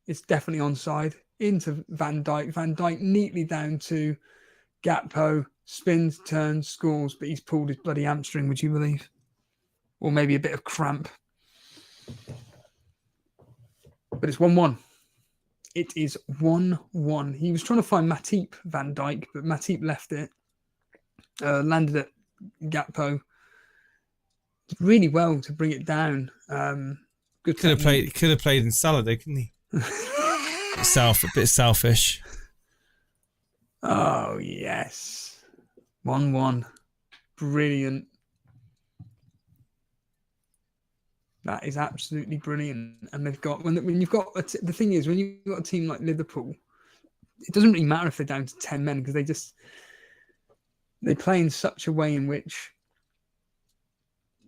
It's definitely onside. Into Van Dijk. Van Dijk neatly down to Gakpo. Spins, turns, scores, but he's pulled his bloody hamstring, would you believe? Or maybe a bit of cramp. But it's 1-1. It is 1-1. He was trying to find Matip Van Dijk, but Matip left it. Landed at Gakpo. Really well to bring it down. Good. Could have played in Salah, though, couldn't he? A bit selfish. Oh yes, 1-1. Brilliant. That is absolutely brilliant. And they've got when you've got the thing is when you've got a team like Liverpool, it doesn't really matter if they're down to 10 men because they play in such a way in which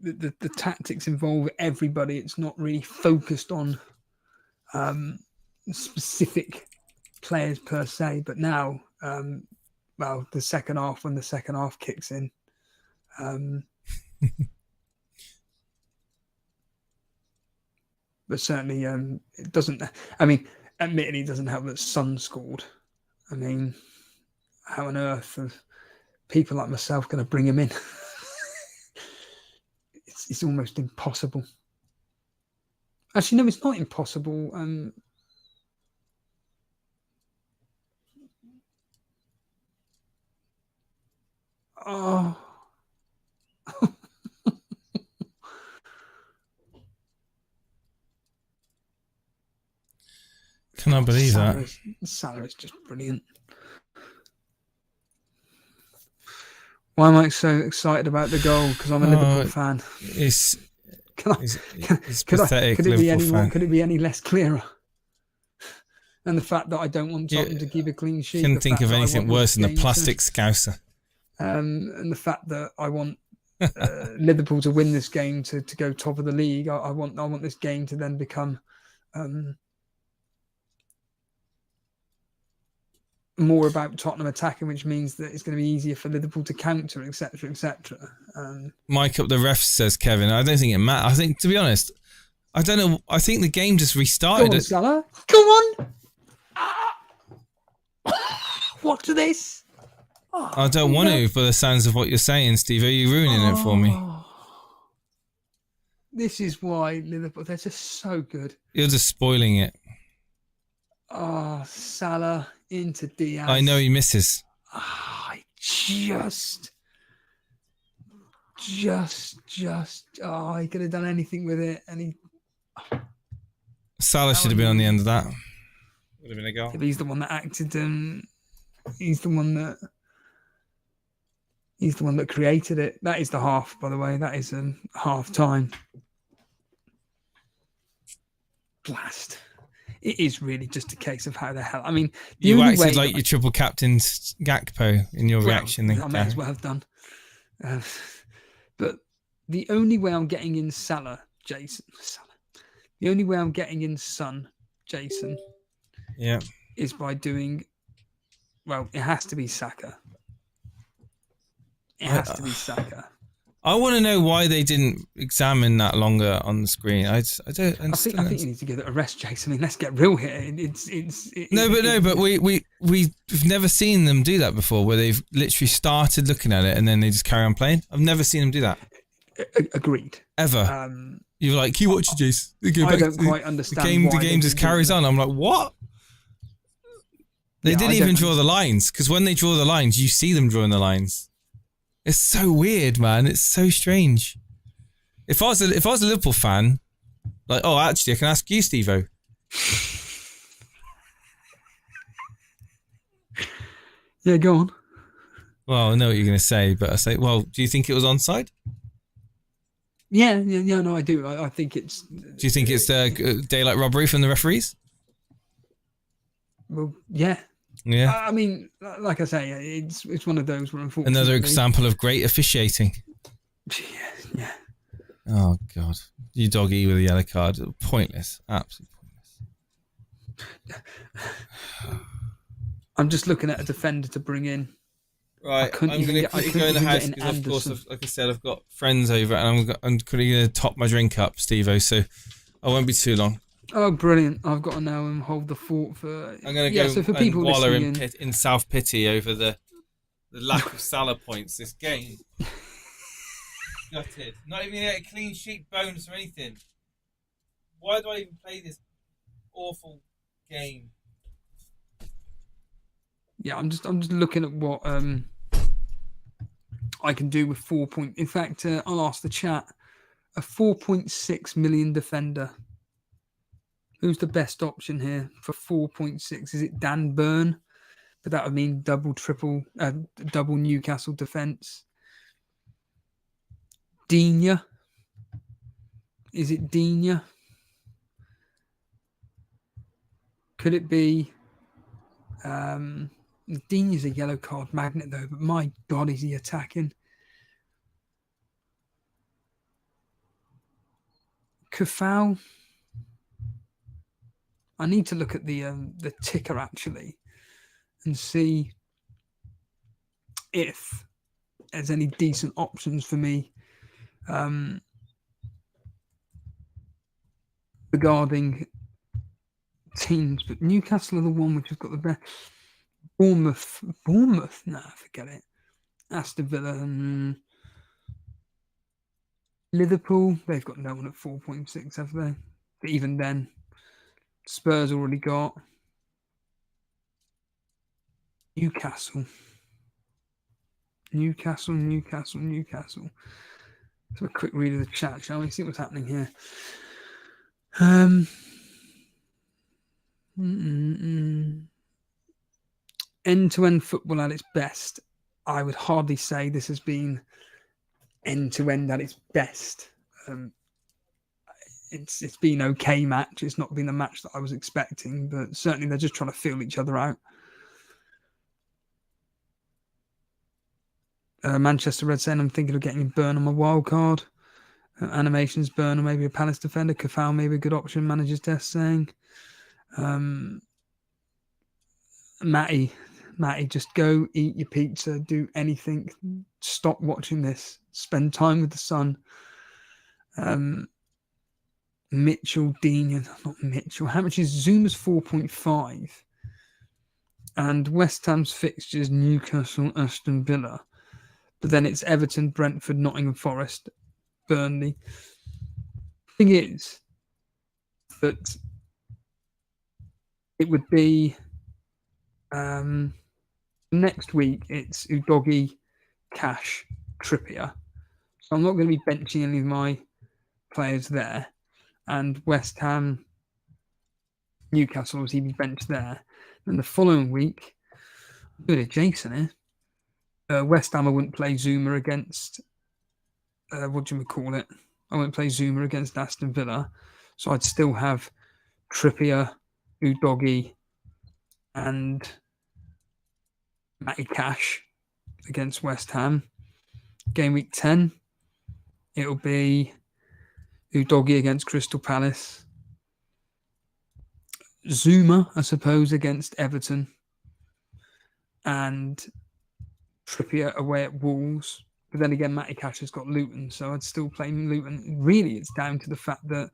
the tactics involve everybody. It's not really focused on specific players per se. But now, well, the second half when the second half kicks in. But certainly, it doesn't. I mean, admittedly, it doesn't help that Son scored. I mean, how on earth are people like myself going to bring him in? It's almost impossible. Actually, no, it's not impossible. Oh. Can I believe that? Salah is just brilliant. Why am I so excited about the goal? Because I'm a Liverpool fan. It's pathetic. Could it be any less clearer? And the fact that I don't want Tottenham to keep a clean sheet. Couldn't think of anything worse than the plastic scouser. And the fact that I want Liverpool to win this game to go top of the league. I want this game to then become more about Tottenham attacking, which means that it's going to be easier for Liverpool to counter, etc., etc. Mike up the ref, says Kevin. I don't think it matters. I think, to be honest, I don't know. I think the game just restarted. Go on, Salah. Come on. Watch this. Oh, I don't want to, for the sounds of what you're saying, Steve. Are you ruining it for me? This is why Liverpool, they're just so good. You're just spoiling it. Oh, Salah into Diaz. I know he misses. Oh, I just. Oh, he could have done anything with it, and he. Salah should have been on the end of that. Would have been a goal. If he's the one that acted, he's the one that created it. That is the half, by the way. That is half time. Blast. It is really just a case of how the hell. I mean, you acted like you triple captained Gakpo in your reaction. I may as well have done. But the only way I'm getting in the only way I'm getting in Son, Jason, is by doing. Well, it has to be Saka. It has to be Saka. I want to know why they didn't examine that longer on the screen. I don't understand. I think you need to give it a rest, Jason. I mean, let's get real here. But we've never seen them do that before, where they've literally started looking at it and then they just carry on playing. I've never seen them do that. Agreed. Ever. You're like, you watch it, Jace. I don't quite understand. The game just carries on. I'm like, what? They didn't even draw the lines, because when they draw the lines, you see them drawing the lines. It's so weird, man. It's so strange. If I was a Liverpool fan, like, oh, actually, I can ask you, Steve-O. Yeah, go on. Well, I know what you're going to say, but I say, well, do you think it was onside? Yeah, no, I do. I think it's... Do you think it's daylight robbery from the referees? Well, yeah. Yeah. I mean, like I say, it's one of those where unfortunately... Another example of great officiating. Yeah. Oh, God. You doggy with a yellow card. Pointless. Absolutely pointless. I'm just looking at a defender to bring in. Right, I'm going to quickly go in the house because, of course, like I said, I've got friends over and I'm quickly going to top my drink up, Steve-O, so I won't be too long. Oh, brilliant. I've got to now hold the fort for... I'm going to go so for and people wallow in self-pity over the lack of Salah points this game. Gutted. Not even a clean sheet bonus or anything. Why do I even play this awful game? Yeah, I'm just looking at what I can do with 4 point. In fact, I'll ask the chat. A 4.6 million defender. Who's the best option here for 4.6? Is it Dan Burn? But that would mean double Newcastle defence. Digne. Is it Digne? Could it be... Digne's a yellow card magnet though, but my God, is he attacking? Kufau. I need to look at the ticker actually and see if there's any decent options for me regarding teams. But Newcastle are the one which has got the best. Bournemouth, nah, forget it. Aston Villa, Liverpool, they've got no one at 4.6, have they? But even then, Spurs already got. Newcastle. Let's have a quick read of the chat, shall we? See what's happening here. End-to-end football at its best. I would hardly say this has been end-to-end at its best. It's been an okay match. It's not been the match that I was expecting, but certainly they're just trying to feel each other out. Manchester Red saying I'm thinking of getting a Burn on my wild card. Animations Burn or maybe a Palace defender. Kafal maybe a good option. Manager's Desk saying. Matty, just go eat your pizza, do anything. Stop watching this. Spend time with the sun. Mitchell, Dean, not Mitchell. How much is Zuma's 4.5? And West Ham's fixtures: Newcastle, Aston Villa. But then it's Everton, Brentford, Nottingham Forest, Burnley. Thing is that it would be next week. It's Udogi, Cash, Trippier. So I'm not going to be benching any of my players there. And West Ham, Newcastle, obviously be benched there. Then the following week, good at Jason here. West Ham, I wouldn't play Zuma against. What do you call it? I wouldn't play Zuma against Aston Villa, so I'd still have Trippier, Udogi, and Matty Cash against West Ham. Game week 10, it'll be Udogi against Crystal Palace. Zuma, I suppose, against Everton. And Trippier away at Wolves. But then again, Matty Cash has got Luton, so I'd still play Luton. Really, it's down to the fact that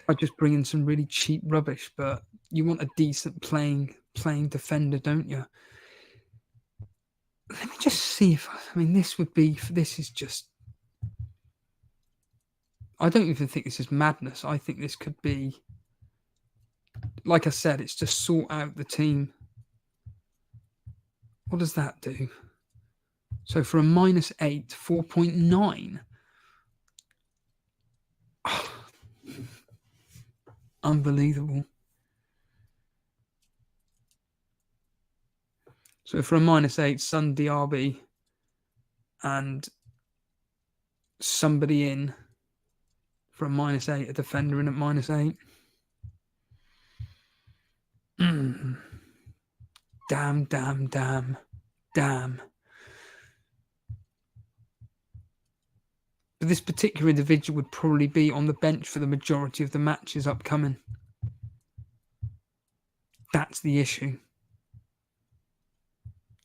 I just bring in some really cheap rubbish, but you want a decent playing defender, don't you? Let me just see if this is just. I don't even think this is madness. I think this could be, like I said, it's just sort out the team. What does that do? So for a -8, 4.9. Oh, unbelievable. So for a -8, Sun Diaby and somebody in for a -8, a defender in at -8. Damn. But this particular individual would probably be on the bench for the majority of the matches upcoming. That's the issue.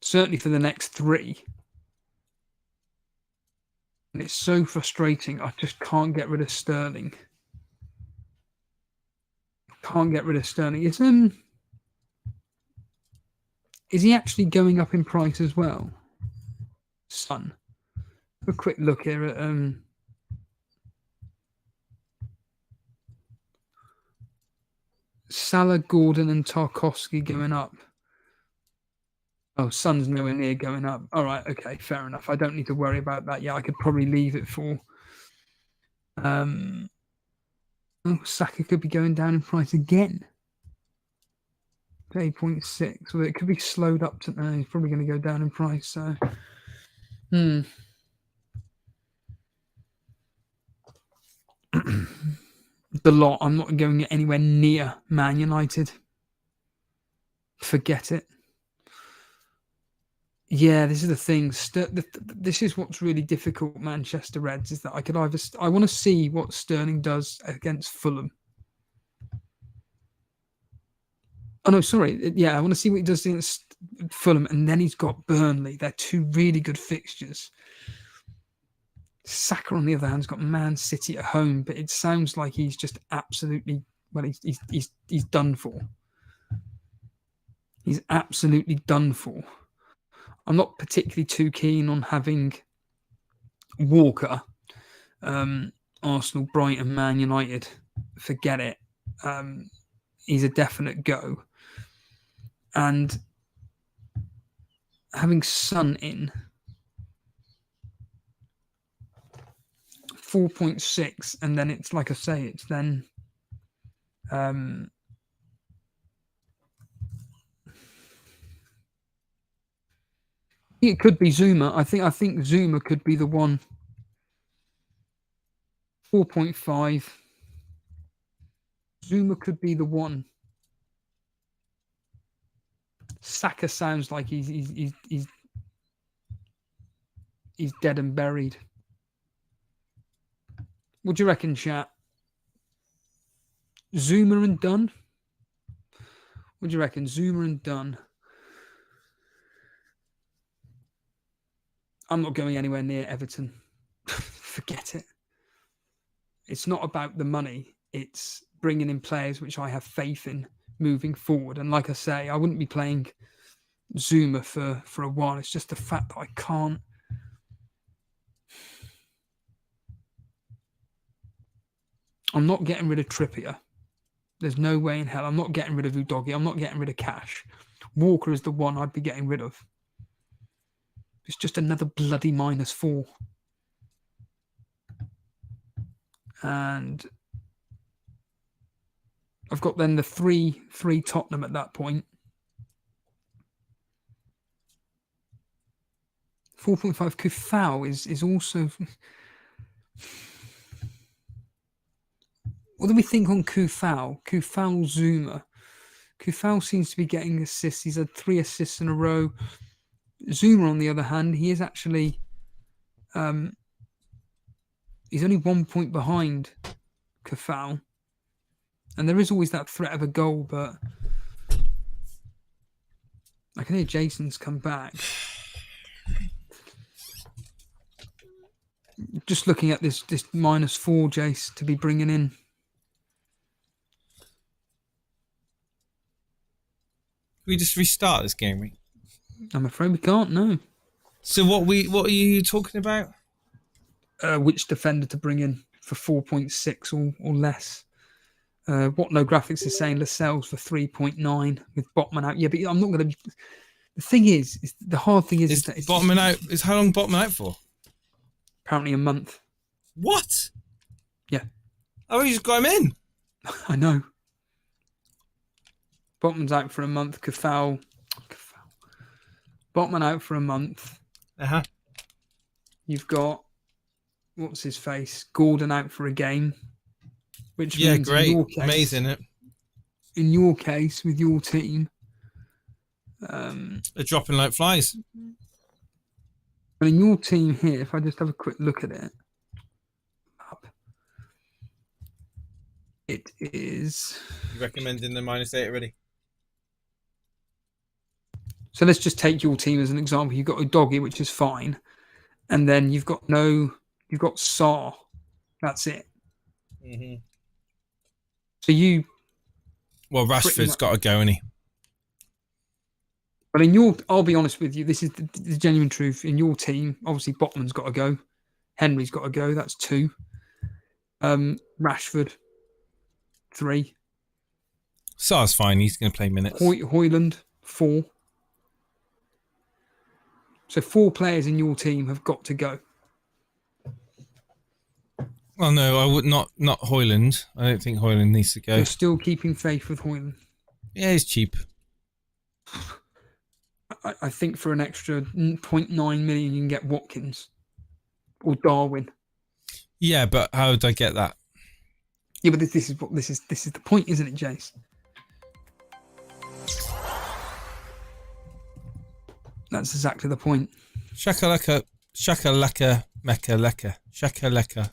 Certainly for the next 3. And it's so frustrating. I just can't get rid of Sterling. Is he actually going up in price as well? Son. Have a quick look here at Salah, Gordon, and Tarkovsky going up. Oh, Son's nowhere near going up. All right, okay, fair enough. I don't need to worry about that. Yeah, I could probably leave it for. Saka could be going down in price again. 8.6. Well, it could be slowed up to. No, he's probably going to go down in price. So, the lot. I'm not going anywhere near Man United. Forget it. Yeah, this is the thing. This is what's really difficult, Manchester Reds, is that I could either. I want to see what Sterling does against Fulham. Oh, no, sorry. Yeah, I want to see what he does against Fulham, and then he's got Burnley. They're 2 really good fixtures. Saka, on the other hand, has got Man City at home, but it sounds like he's just absolutely. Well, he's done for. He's absolutely done for. I'm not particularly too keen on having Walker, Arsenal, Brighton, Man United. Forget it. He's a definite go. And having Son in 4.6, and then it's like I say, it's then it could be Zuma. I think Zuma could be the one. 4.5. Zuma could be the one. Saka sounds like he's he's dead and buried. What do you reckon, chat? Zuma and Dunn? What do you reckon? Zuma and Dunn? I'm not going anywhere near Everton. Forget it. It's not about the money. It's bringing in players which I have faith in moving forward. And like I say, I wouldn't be playing Zuma for a while. It's just the fact that I can't. I'm not getting rid of Trippier. There's no way in hell. I'm not getting rid of Udogie. I'm not getting rid of Cash. Walker is the one I'd be getting rid of. It's just another bloody -4. And I've got then the three Tottenham at that point. 4.5 Kufau is also... What do we think on Kufau? Kufau Zuma. Kufau seems to be getting assists. He's had 3 assists in a row. Zuma, on the other hand, he is actually... he's only 1 point behind Kufau. And there is always that threat of a goal, but... I can hear Jason's come back. Just looking at this -4, Jace, to be bringing in. We just restart this game week. I'm afraid we can't, no. So what are you talking about? Which defender to bring in for 4.6 or less. What No Graphics is saying Lascelles for 3.9 with Botman out. Yeah, but I'm not going to... The thing is the hard thing is that... Botman out? Is how long Botman out for? Apparently a month. What? Yeah. Oh, you just got him in? I know. Botman's out for a month. Kufau. Botman out for a month. Uh-huh. You've got... What's his face? Gordon out for a game. Which means great. In your case, amazing, isn't it? In your case, with your team... They're dropping like flies. But in your team here, if I just have a quick look at it... It is... You recommending the -8 already? So let's just take your team as an example. You've got Udogie, which is fine. And then you've got Sarr. That's it. Mm-hmm. So you... Well, Rashford's got to go, isn't he? But I'll be honest with you, this is the genuine truth. In your team, obviously Botman's got to go. Henry's got to go. That's 2. Rashford, 3. Sarr's fine. He's going to play minutes. Højlund, 4. So 4 players in your team have got to go. Oh no, I would not Højlund. I don't think Højlund needs to go. You're still keeping faith with Højlund. Yeah, he's cheap. I think for an extra 0.9 million you can get Watkins or Darwin. Yeah, but how would I get that? Yeah, but this is the point, isn't it, Jace? That's exactly the point. Shakalaka, mecca leka. Shakalaka,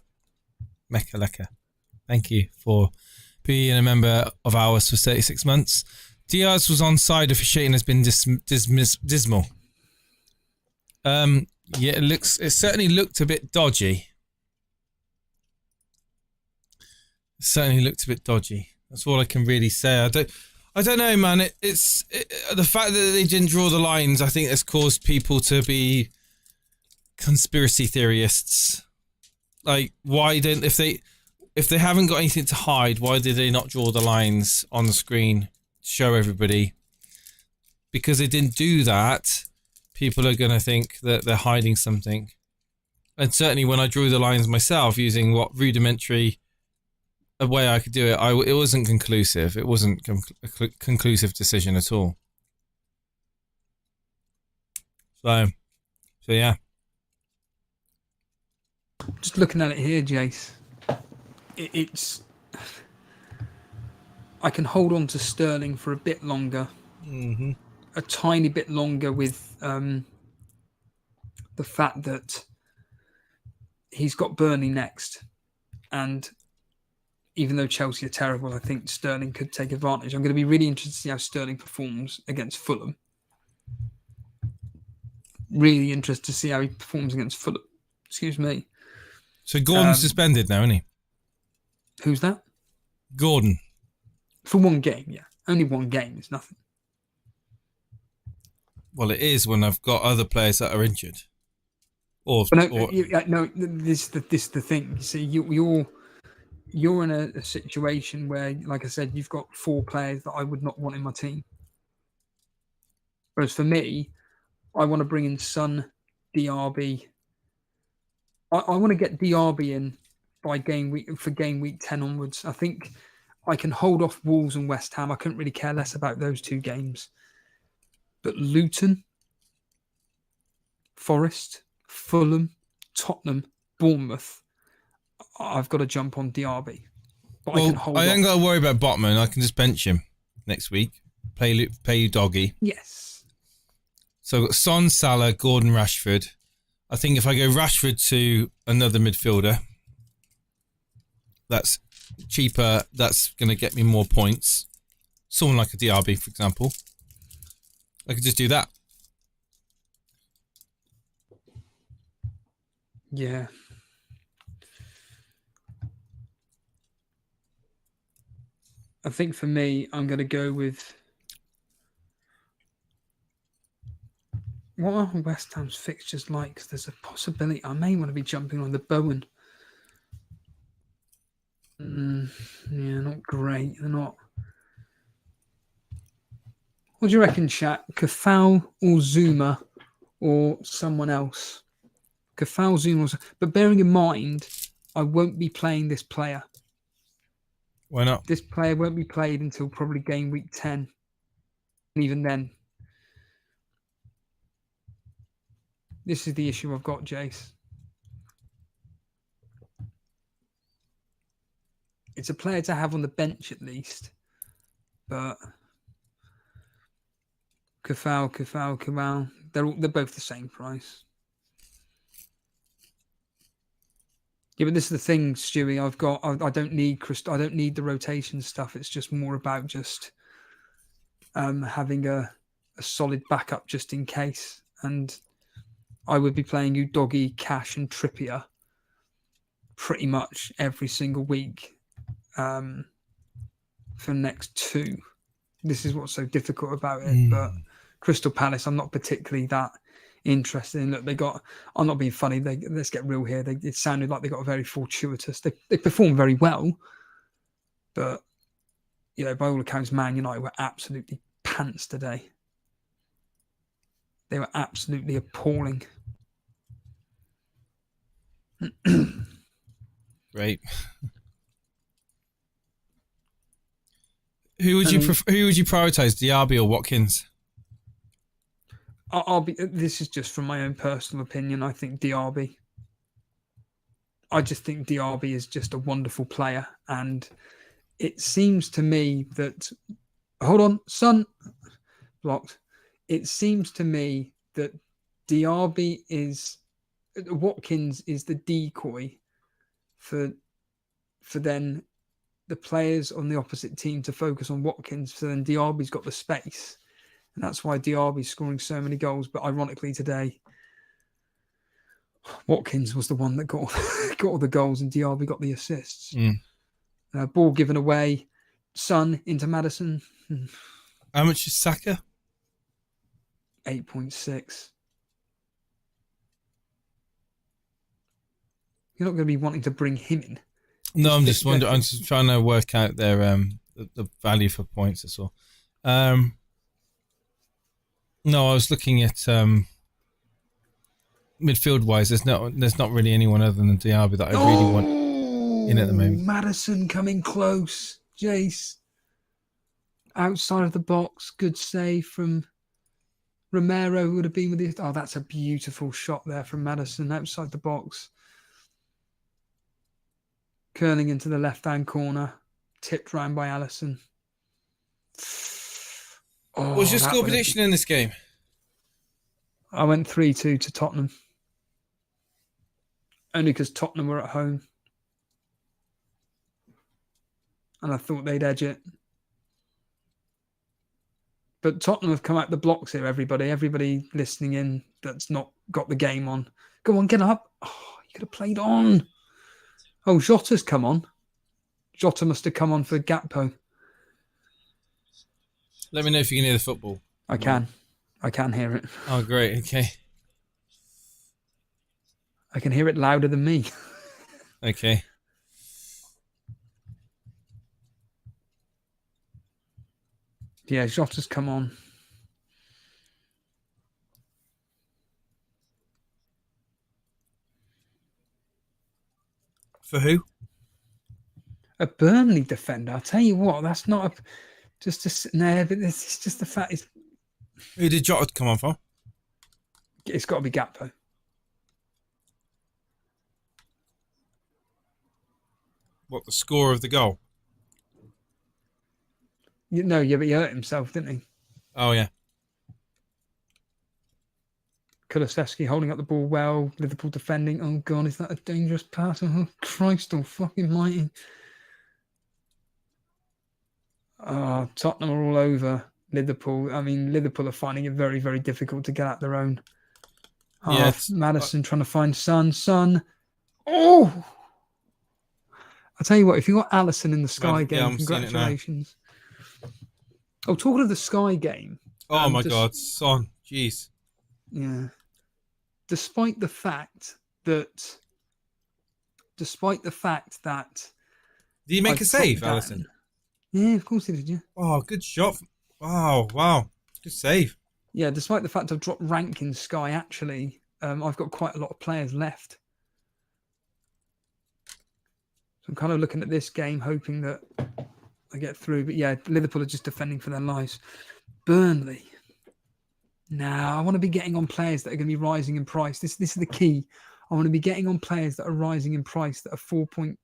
mecca leka. Thank you for being a member of ours for 36 months. Diaz was onside. Officiating has been dismal. Yeah, it certainly looked a bit dodgy. That's all I can really say. I don't know, man. It's the fact that they didn't draw the lines. I think has caused people to be conspiracy theorists. Like, why didn't if they haven't got anything to hide, why did they not draw the lines on the screen to show everybody? Because they didn't do that, people are going to think that they're hiding something. And certainly when I drew the lines myself using what rudimentary a way I could do it, it wasn't conclusive. It wasn't a conclusive decision at all. So yeah. Just looking at it here, Jace, it's... I can hold on to Sterling for a bit longer. Mm-hmm. A tiny bit longer with the fact that he's got Burnley next. And even though Chelsea are terrible, I think Sterling could take advantage. I'm going to be really interested to see how Sterling performs against Fulham. Really interested to see how he performs against Fulham. Excuse me. So Gordon's suspended now, isn't he? Who's that? Gordon. For one game, yeah. Only one game is nothing. Well, it is when I've got other players that are injured. This is the thing. You see, you're in a situation where, like I said, you've got 4 players that I would not want in my team. Whereas for me, I want to bring in Son, Diaby. I want to get Diaby in by game week 10 onwards. I think I can hold off Wolves and West Ham. I couldn't really care less about those 2 games. But Luton, Forest, Fulham, Tottenham, Bournemouth, I've got to jump on Diaby. But I can hold off. ain't got to worry about Botman. I can just bench him next week. Play doggy. Yes. So I've got Son, Salah, Gordon, Rashford. I think if I go Rashford to another midfielder, that's cheaper. That's going to get me more points. Someone like a Diaby, for example. I could just do that. Yeah. I think for me, I'm going to go with... What are West Ham's fixtures like? Because there's a possibility I may want to be jumping on the Bowen. Yeah, not great. They're not... What do you reckon, chat? Kafau or Zuma or someone else? Kafau, Zuma, but bearing in mind, I won't be playing this player. Why not? This player won't be played until probably game week 10. And even then, this is the issue I've got, Jace. It's a player to have on the bench at least, but Kafau, they're both the same price. Yeah, but this is the thing, Stewie. I don't need the rotation stuff. It's just more about just having a solid backup just in case. And I would be playing Udogie, Cash, and Trippier pretty much every single week for the next 2. This is what's so difficult about it. But Crystal Palace, I'm not particularly that interested in. Look, I'm not being funny. Let's get real here. It sounded like they got a very fortuitous. They performed very well, but by all accounts, Man United were absolutely pants today. They were absolutely appalling. Great. Who would you prioritize, Diaby or Watkins? This is just from my own personal opinion. I think Diaby. I just think Diaby is just a wonderful player, and it seems to me that. Hold on, son. Blocked. It seems to me that Watkins is the decoy for then the players on the opposite team to focus on Watkins. So then Diaby's got the space. And that's why Diaby's scoring so many goals. But ironically today, Watkins was the one that got all the goals and Diaby got the assists. Ball given away. Son into Maddison. How much is Saka? 8.6. You're not going to be wanting to bring him in. No, I'm just wondering. I'm just trying to work out their the value for points. That's all. No, I was looking at midfield wise. There's not really anyone other than Diaby that I really want in at the moment. Maddison coming close. Jace outside of the box. Good save from Romero, who would have been with it. Oh, that's a beautiful shot there from Maddison outside the box. Curling into the left-hand corner. Tipped round by Alisson. What was your score prediction in this game? I went 3-2 to Tottenham. Only because Tottenham were at home. And I thought they'd edge it. But Tottenham have come out the blocks here, everybody. Everybody listening in that's not got the game on. Go on, get up. Oh, you could have played on. Oh, Jota's come on. Jota must have come on for Gakpo. Let me know if you can hear the football. I can. I can hear it. Oh, great. Okay. I can hear it louder than me. Okay. Yeah, Jota's come on. For who? A Burnley defender. I'll tell you what, that's not just sitting there, but it's just the fact Who did Jota come on for? it's got to be Gakpo. What, the score of the goal? But he hurt himself, didn't he? Oh, yeah. Kulusevski holding up the ball well. Liverpool defending. Oh, God, is that a dangerous pass? Oh, Christ fucking mighty. Oh, Tottenham are all over Liverpool. I mean, Liverpool are finding it very, very difficult to get out their own. Yeah, Maddison trying to find Son. Oh! I'll tell you what, if you got Alisson in the Sky game, I'm congratulations. Oh, talking of the Sky game. Oh, my God. Son. Jeez. Yeah. Despite the fact that... Did he make a save, Alisson? Yeah, of course he did, yeah. Oh, good shot. Wow. Good save. Yeah, despite the fact I've dropped rank in Sky, actually, I've got quite a lot of players left. So I'm kind of looking at this game, hoping that I get through. But yeah, Liverpool are just defending for their lives. Burnley. Now, I want to be getting on players that are going to be rising in price. This is the key. I want to be getting on players that are rising in price that are 4.6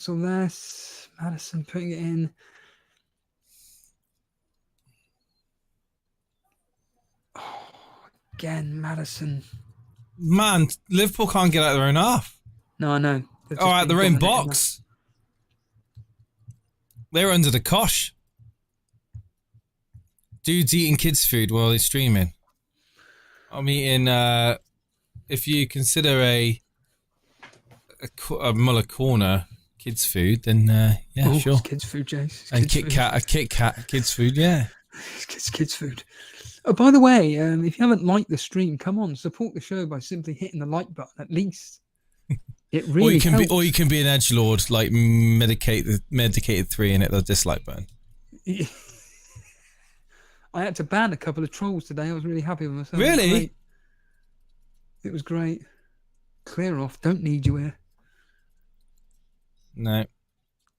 or less. Maddison putting it in. Oh, again, Maddison. Man, Liverpool can't get out of their own half. No, I know. Oh, out their own box. They're under the cosh. Dude's eating kids' food while he's streaming. I'm eating, if you consider a Muller corner kids' food, then yeah, sure. It's kids' food, Jace. And Kit Kat, kids' food, yeah. It's kids' food. Oh, by the way, if you haven't liked the stream, come on, support the show by simply hitting the like button at least. It really helps. Or you can be an edgelord, like medicated 3 and hit the dislike button. I had to ban a couple of trolls today. I was really happy with myself. Really? It was great. Clear off. Don't need you here. No.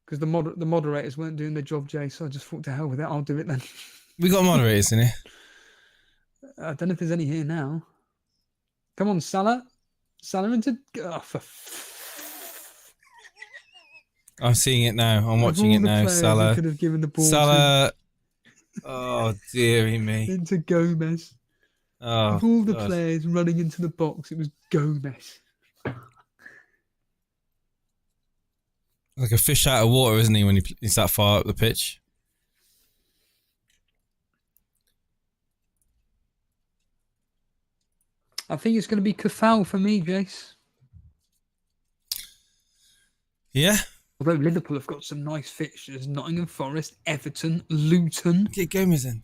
Because the moderators weren't doing their job, Jay, so I just thought, to hell with it. I'll do it then. We got moderators in here. I don't know if there's any here now. Come on, Salah. Salah into... Oh, I'm seeing it now. I'm watching it now. Salah. Could have given the ball Salah. Oh, dearie me. into Gomez. Oh, of all the players running into the box, it was Gomez. Like a fish out of water, isn't he, when he's that far up the pitch? I think it's going to be Kafal for me, Jace. Yeah. Although Liverpool have got some nice fixtures. Nottingham Forest, Everton, Luton. Get Gomez in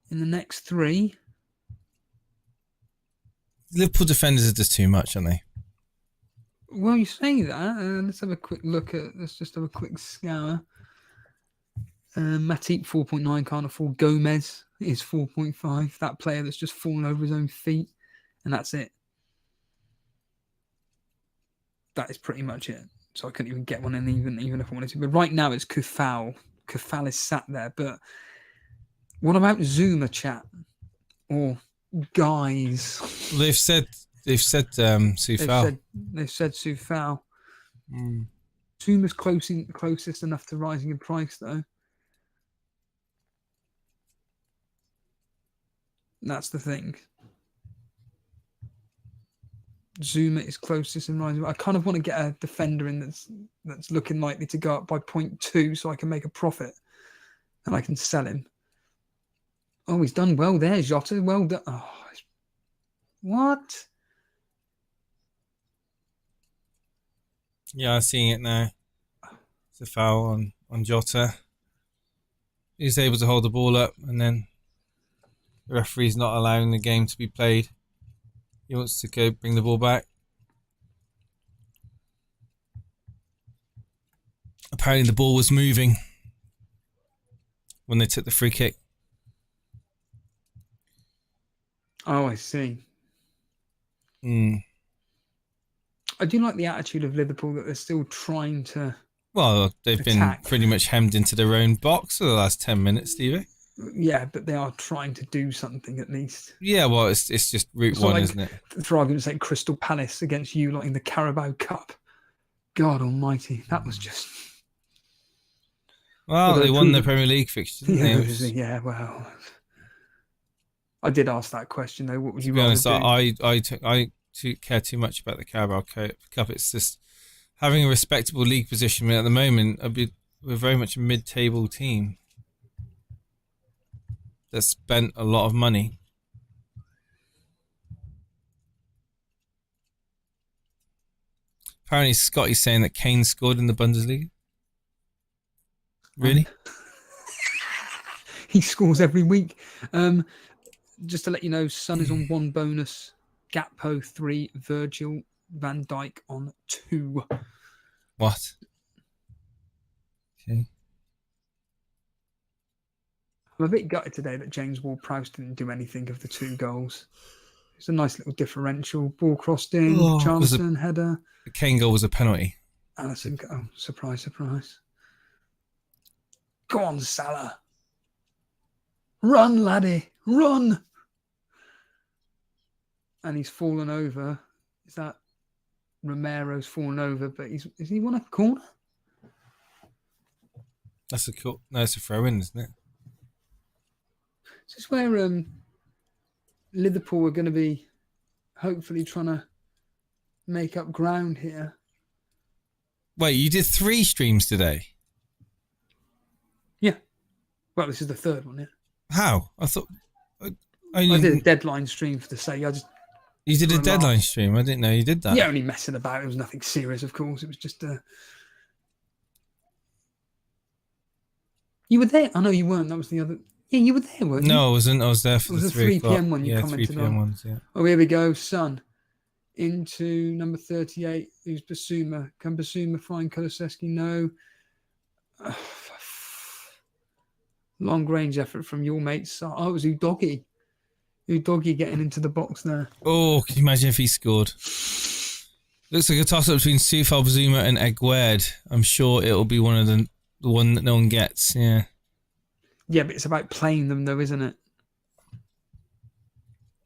the next 3. Liverpool defenders are just too much, aren't they? Well, you say that. Let's have a quick look at... Let's just have a quick scour. Matip 4.9 can't afford. Gomez is 4.5. That player that's just fallen over his own feet. And that's it. That is pretty much it. So I couldn't even get one in even if I wanted to. But right now it's Kufal. Kufal is sat there. But what about Zuma, chat? Or guys? They've said Soufal. They've said Soufal. Zuma's closest enough to rising in price, though. That's the thing. Zuma is closest in rising. I kind of want to get a defender in that's looking likely to go up by 0.2 so I can make a profit and I can sell him. Oh, he's done well there, Jota. Well done. Oh, what? Yeah, I'm seeing it now. It's a foul on Jota. He's able to hold the ball up, and then the referee's not allowing the game to be played. He wants to go bring the ball back. Apparently the ball was moving when they took the free kick. Oh, I see. Mm. I do like the attitude of Liverpool that they're still trying to. Well, they've attack. been pretty much hemmed into their own box for the last 10 minutes, Stevie. Yeah, but they are trying to do something at least. Yeah, well, it's just route one, like, isn't it? For argument's sake, Crystal Palace against you lot in the Carabao Cup. God almighty, that was just. Well, they won the Premier League fixture, didn't they? Yeah, well. I did ask that question though. What would you rather honest, do? I care too much about the Carabao Cup. It's just having a respectable league position. At the moment, we're very much a mid-table team that spent a lot of money. Apparently, Scotty's saying that Kane scored in the Bundesliga. Really? He scores every week. Just to let you know, Son is on 1 bonus, Gakpo 3, Virgil van Dijk on 2. What? Okay. I'm a bit gutted today that James Ward-Prowse didn't do anything of the 2 goals. It's a nice little differential. Ball crossed in, Charleston, header. The Kane goal was a penalty. Alisson, oh, surprise, surprise. Go on, Salah. Run, laddie, run. And he's fallen over. Is that Romero's fallen over? But is he won a corner? That's a cool. No, it's a throw in, isn't it? This is where Liverpool are going to be hopefully trying to make up ground here. Wait, you did 3 streams today? Yeah. Well, this is the 3rd one, yeah. How? I thought I did a deadline stream for the say. You did a deadline stream? I didn't know you did that. Yeah, only messing about. It was nothing serious, of course. It was just You were there? I know you weren't. That was the other. Yeah, you were there, weren't you? No, I wasn't. I was there for the 3 p.m. one you commented 3 p.m. on. ones, yeah. Oh, here we go. Son. Into number 38, who's Basuma. Can Basuma find Kulusevski? No. Long range effort from your mate. Oh, it was Udogi. Udogi getting into the box there. Oh, can you imagine if he scored? Looks like a toss-up between Soufal, Basuma and Aguerd. I'm sure it'll be one of the one that no one gets, yeah. Yeah, but it's about playing them though, isn't it?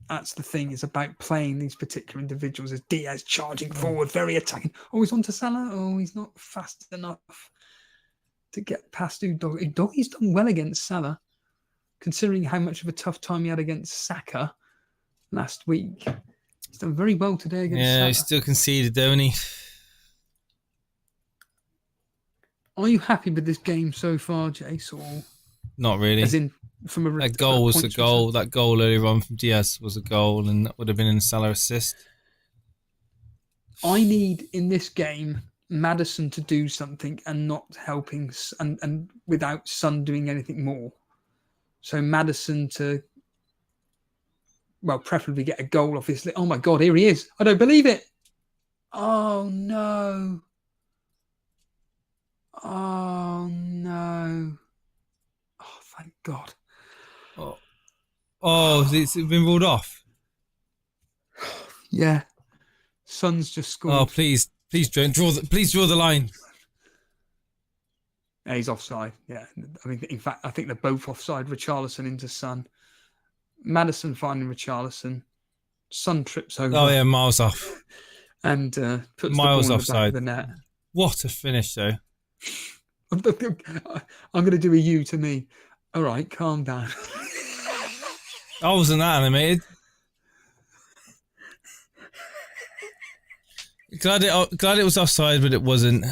That's the thing. It's about playing these particular individuals. As Diaz charging forward, very attacking. Oh, he's on to Salah. Oh, he's not fast enough to get past Udogi. Udogi's done well against Salah, considering how much of a tough time he had against Saka last week. He's done very well today against Salah. Yeah, he still conceded, don't he? Are you happy with this game so far, Jace? Or not really. As in, from a that goal was a goal. That goal earlier on from Diaz was a goal, and that would have been a Salah assist. I need in this game Maddison to do something and not helping, and without Son doing anything more. So Maddison to, well, preferably get a goal. Obviously. Oh my God, here he is! I don't believe it. Oh no. Oh no. Oh, thank God. Oh, it's been ruled off? Yeah. Son's just scored. Oh, please don't draw the line. Yeah, he's offside. Yeah. I mean, in fact, I think they're both offside. Richarlison into Son. Maddison finding Richarlison. Son trips over. Oh yeah, miles off. And puts miles the ball offside. In the back of the net. What a finish, though. I'm going to do a you to me. All right, calm down. I wasn't that animated. Glad it was offside, but it wasn't.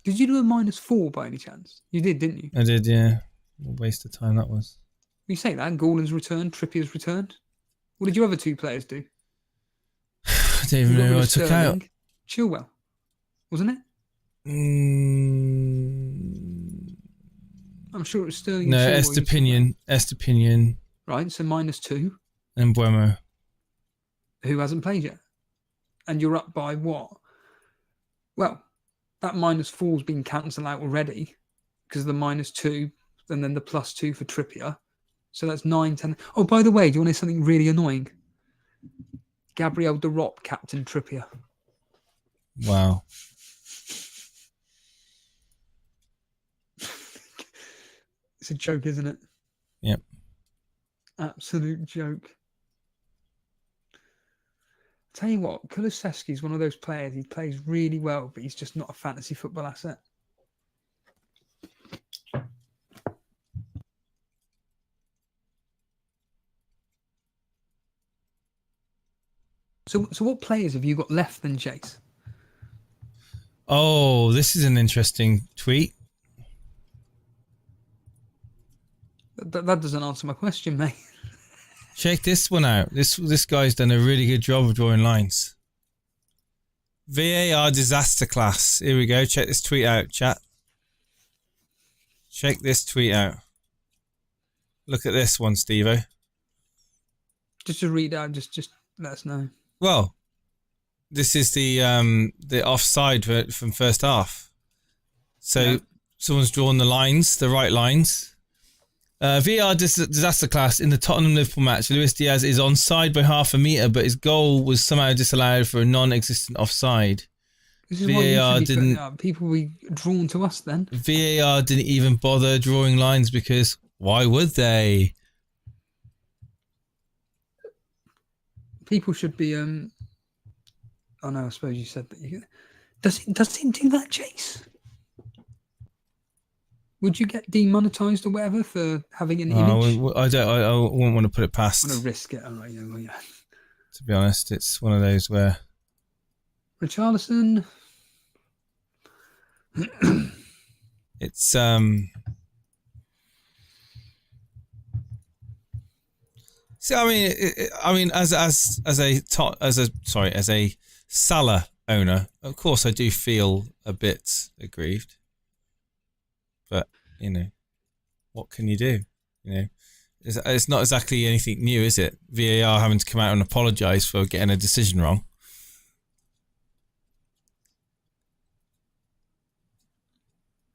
Did you do a -4 by any chance? You did, didn't you? I did, yeah. What a waste of time that was. You say that Gordon's returned, Trippier's returned. What did your other two players do? I don't even know who I took out. Chilwell, wasn't it? I'm sure it was Sterling. No, Estepinian. Right, so -2. And Buemo. Who hasn't played yet. And you're up by what? Well, that -4's been cancelled out already because of the -2 and then the +2 for Trippier. So that's 9, 10. Oh, by the way, do you want to hear something really annoying? Gabriel De Rop, captain Trippier. Wow. It's a joke, isn't it? Yep. Absolute joke. Tell you what, Kulusevski is one of those players. He plays really well, but he's just not a fantasy football asset. So what players have you got left then, Chase? Oh, this is an interesting tweet. That doesn't answer my question, mate. Check this one out. This guy's done a really good job of drawing lines. VAR disaster class. Here we go. Check this tweet out, chat. Check this tweet out. Look at this one, Steve-O. Just to read out, just let us know. Well, this is the offside from first half. So someone's drawn the lines, the right lines. VAR disaster class in the Tottenham Liverpool match. Luis Diaz is onside by 0.5 metre, but his goal was somehow disallowed for a non-existent offside. This is VAR didn't. People will be drawn to us then. VAR didn't even bother drawing lines because why would they? People should be. Oh no, I suppose you said that. Does it do that, Chase? Would you get demonetized or whatever for having an image? I wouldn't want to put it past. I want to risk it. All right, yeah. To be honest, it's one of those where Richarlison. It's See, I mean, as a Salah owner, of course, I do feel a bit aggrieved. But what can you do? It's not exactly anything new, is it? VAR having to come out and apologise for getting a decision wrong.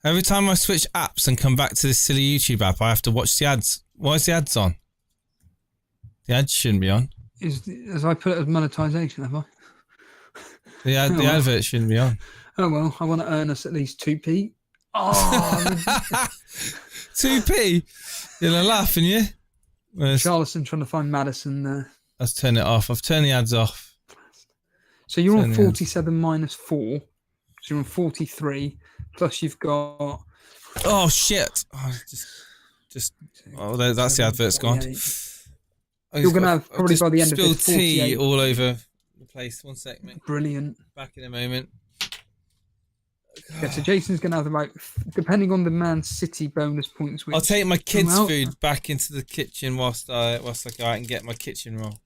Every time I switch apps and come back to this silly YouTube app, I have to watch the ads. Why is the ads on? The ads shouldn't be on. As I put it as monetisation, have I? The advert shouldn't be on. Oh well, I want to earn us at least 2p. Oh, 2p? You're gonna laugh, aren't you? Charleston trying to find Madison there. Let's turn it off. I've turned the ads off. So you're on 47 -4. So you're on 43. Plus you've got. Oh shit! That's the advert's gone. You're gonna have probably by the end of this spilled tea all over the place. 1 sec, mate. Brilliant. Back in a moment. Yeah, so Jason's going to have about, depending on the Man City bonus points. I'll take my kids' food back into the kitchen whilst I go out and get my kitchen roll.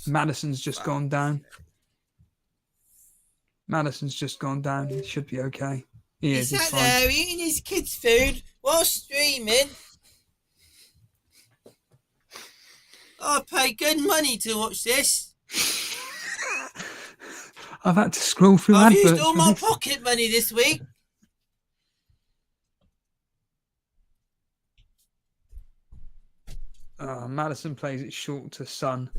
Madison's just gone down. It should be okay. He's sat there eating his kids' food while streaming. I pay good money to watch this. I've had to scroll through I've adverts. used all my pocket money this week. Madison plays it short to Son.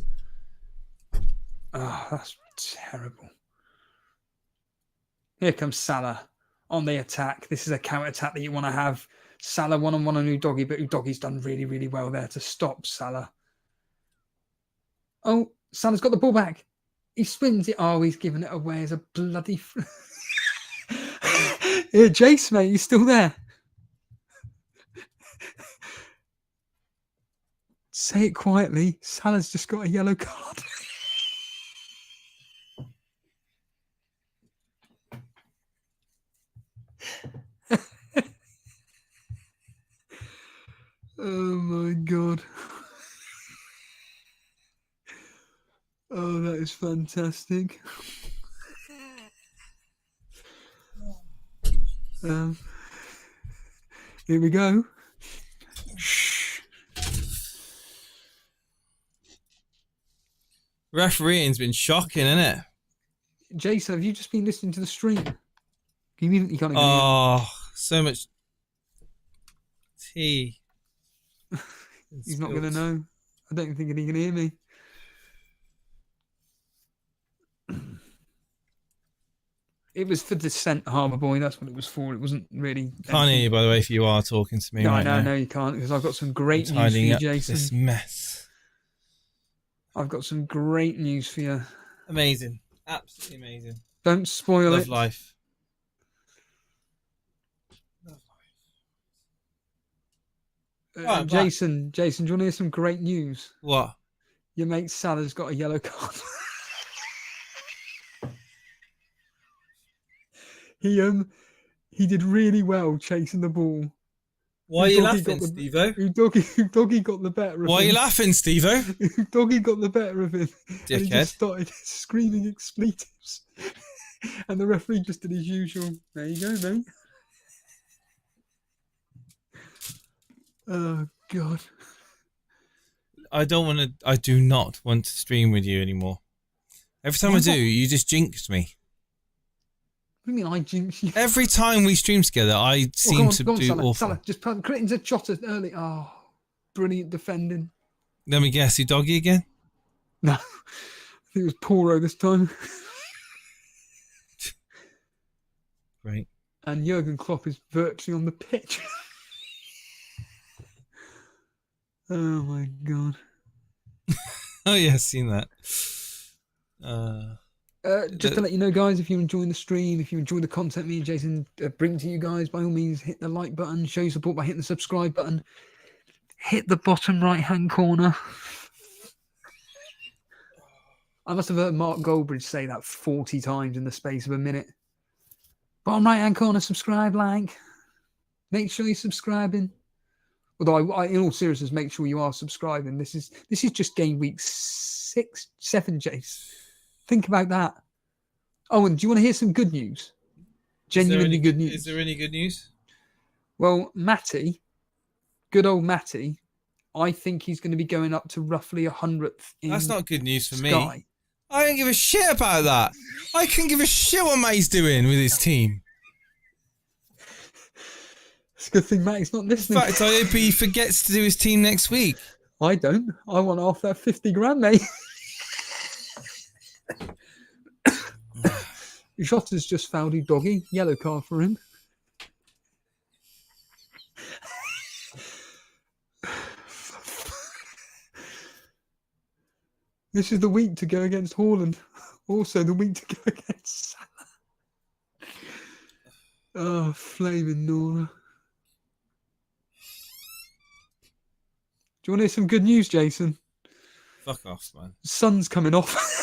Oh, that's terrible. Here comes Salah on the attack. This is a counter attack that you want to have. Salah one-on-one on Udogie, but Udogie's done really, really well there to stop Salah. Oh, Salah's got the ball back. He spins it. Oh, he's giving it away as a bloody... Yeah, Jace, mate, you still there? Say it quietly. Salah's just got a yellow card. is fantastic. Here we go. Shh. Refereeing's been shocking, isn't it? Jason, have you just been listening to the stream? You can't even Oh, so much tea. He's not going to know. I don't think he can hear me. It was for the Descent Harbour Boy. That's what it was for. It wasn't really. Can't hear you, by the way, if you are talking to me. No, right now. no, you can't, because I've got some great I'm news for tidying you, up Jason. this mess. I've got some great news for you. Amazing, absolutely amazing. Don't spoil Love it. life. Right, Jason, do you want to hear some great news? What? Your mate Salah's got a yellow card. He did really well chasing the ball. Why are you laughing, Steve-O? Doggy got the better of him. Why are you laughing, Steve-O? Doggy got the better of him. And he Dickhead. just started screaming expletives. And the referee just did his usual, there you go, mate. Oh, God. I do not want to stream with you anymore. Every time I do, you just jinxed me. What do you mean I jinx you? Every time we stream together, I seem to do Salah, awful. Salah, just Critten's a chotter early. Oh, brilliant defending. Let me guess, you doggy again? No, I think it was Poro this time. Great. And Jurgen Klopp is virtually on the pitch. Oh my God. Oh yeah, seen that. Just to let you know, guys, if you're enjoying the stream, if you enjoy the content me and Jason bring to you guys, by all means, hit the like button, show your support by hitting the subscribe button, hit the bottom right-hand corner. I must have heard Mark Goldbridge say that 40 times in the space of a minute. Bottom right-hand corner, subscribe, like. Make sure you're subscribing. Although, I, in all seriousness, make sure you are subscribing. This is just game week 6, 7, Jace. Think about that. Oh, and do you want to hear some good news? Genuinely good news. Is there any good news? Well, Matty, good old Matty, I think he's going to be going up to roughly 100th in That's not good news for Sky. me. I don't give a shit about that. I couldn't give a shit what Matty's doing with his team. It's a good thing Matty's not listening. In fact, I hope he forgets to do his team next week. I don't. I want half that 50 grand, mate. Jota's just fouled his doggy. Yellow card for him. This is the week to go against Haaland. Also the week to go against Salah. Oh, flaming Nora. Do you want to hear some good news, Jason? Fuck off, man. The sun's coming off.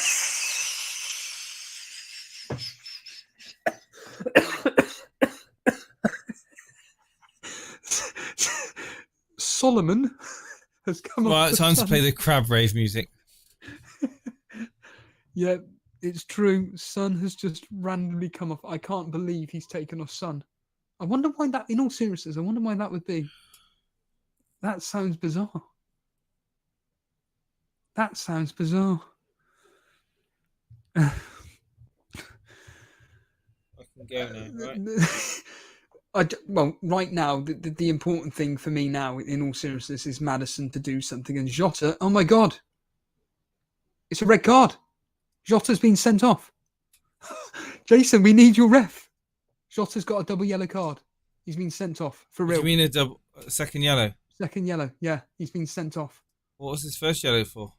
Solomon has come off. Well, it's time to play the crab rave music. Yeah, it's true. Sun has just randomly come off. I can't believe he's taken off Sun. I wonder why that, in all seriousness, I wonder why that would be. That sounds bizarre. That sounds bizarre. I can go now, right? Well, right now, the important thing for me now, in all seriousness, is Maddison to do something. And Jota, oh my God. It's a red card. Jota's been sent off. Jason, we need your ref. Jota's got a double yellow card. He's been sent off, for real. Do you mean a second yellow? Second yellow, yeah. He's been sent off. What was his first yellow for?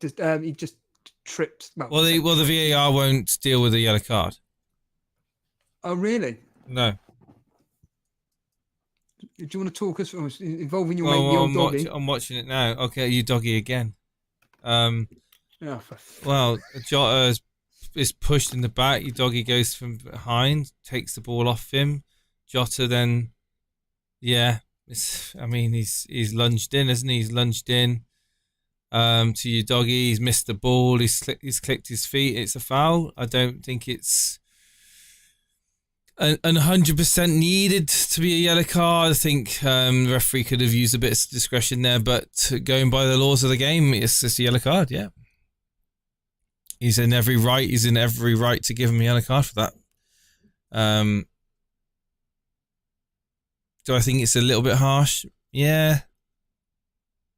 He just tripped. Well, the VAR won't deal with a yellow card. Oh, really? No. Do you want to talk us involving your mate, the old doggy? I'm watching it now. Okay, you doggy again. Yeah, well, Jota is pushed in the back. Your doggy goes from behind, takes the ball off him. Jota then, yeah, he's lunged in, isn't he? He's lunged in. to your doggy. He's missed the ball. He's clicked his feet. It's a foul. I don't think it's an 100% needed to be a yellow card. I think the referee could have used a bit of discretion there, but going by the laws of the game, it's just a yellow card. Yeah, he's in every right. He's in every right to give him a yellow card for that. Do I think it's a little bit harsh? Yeah,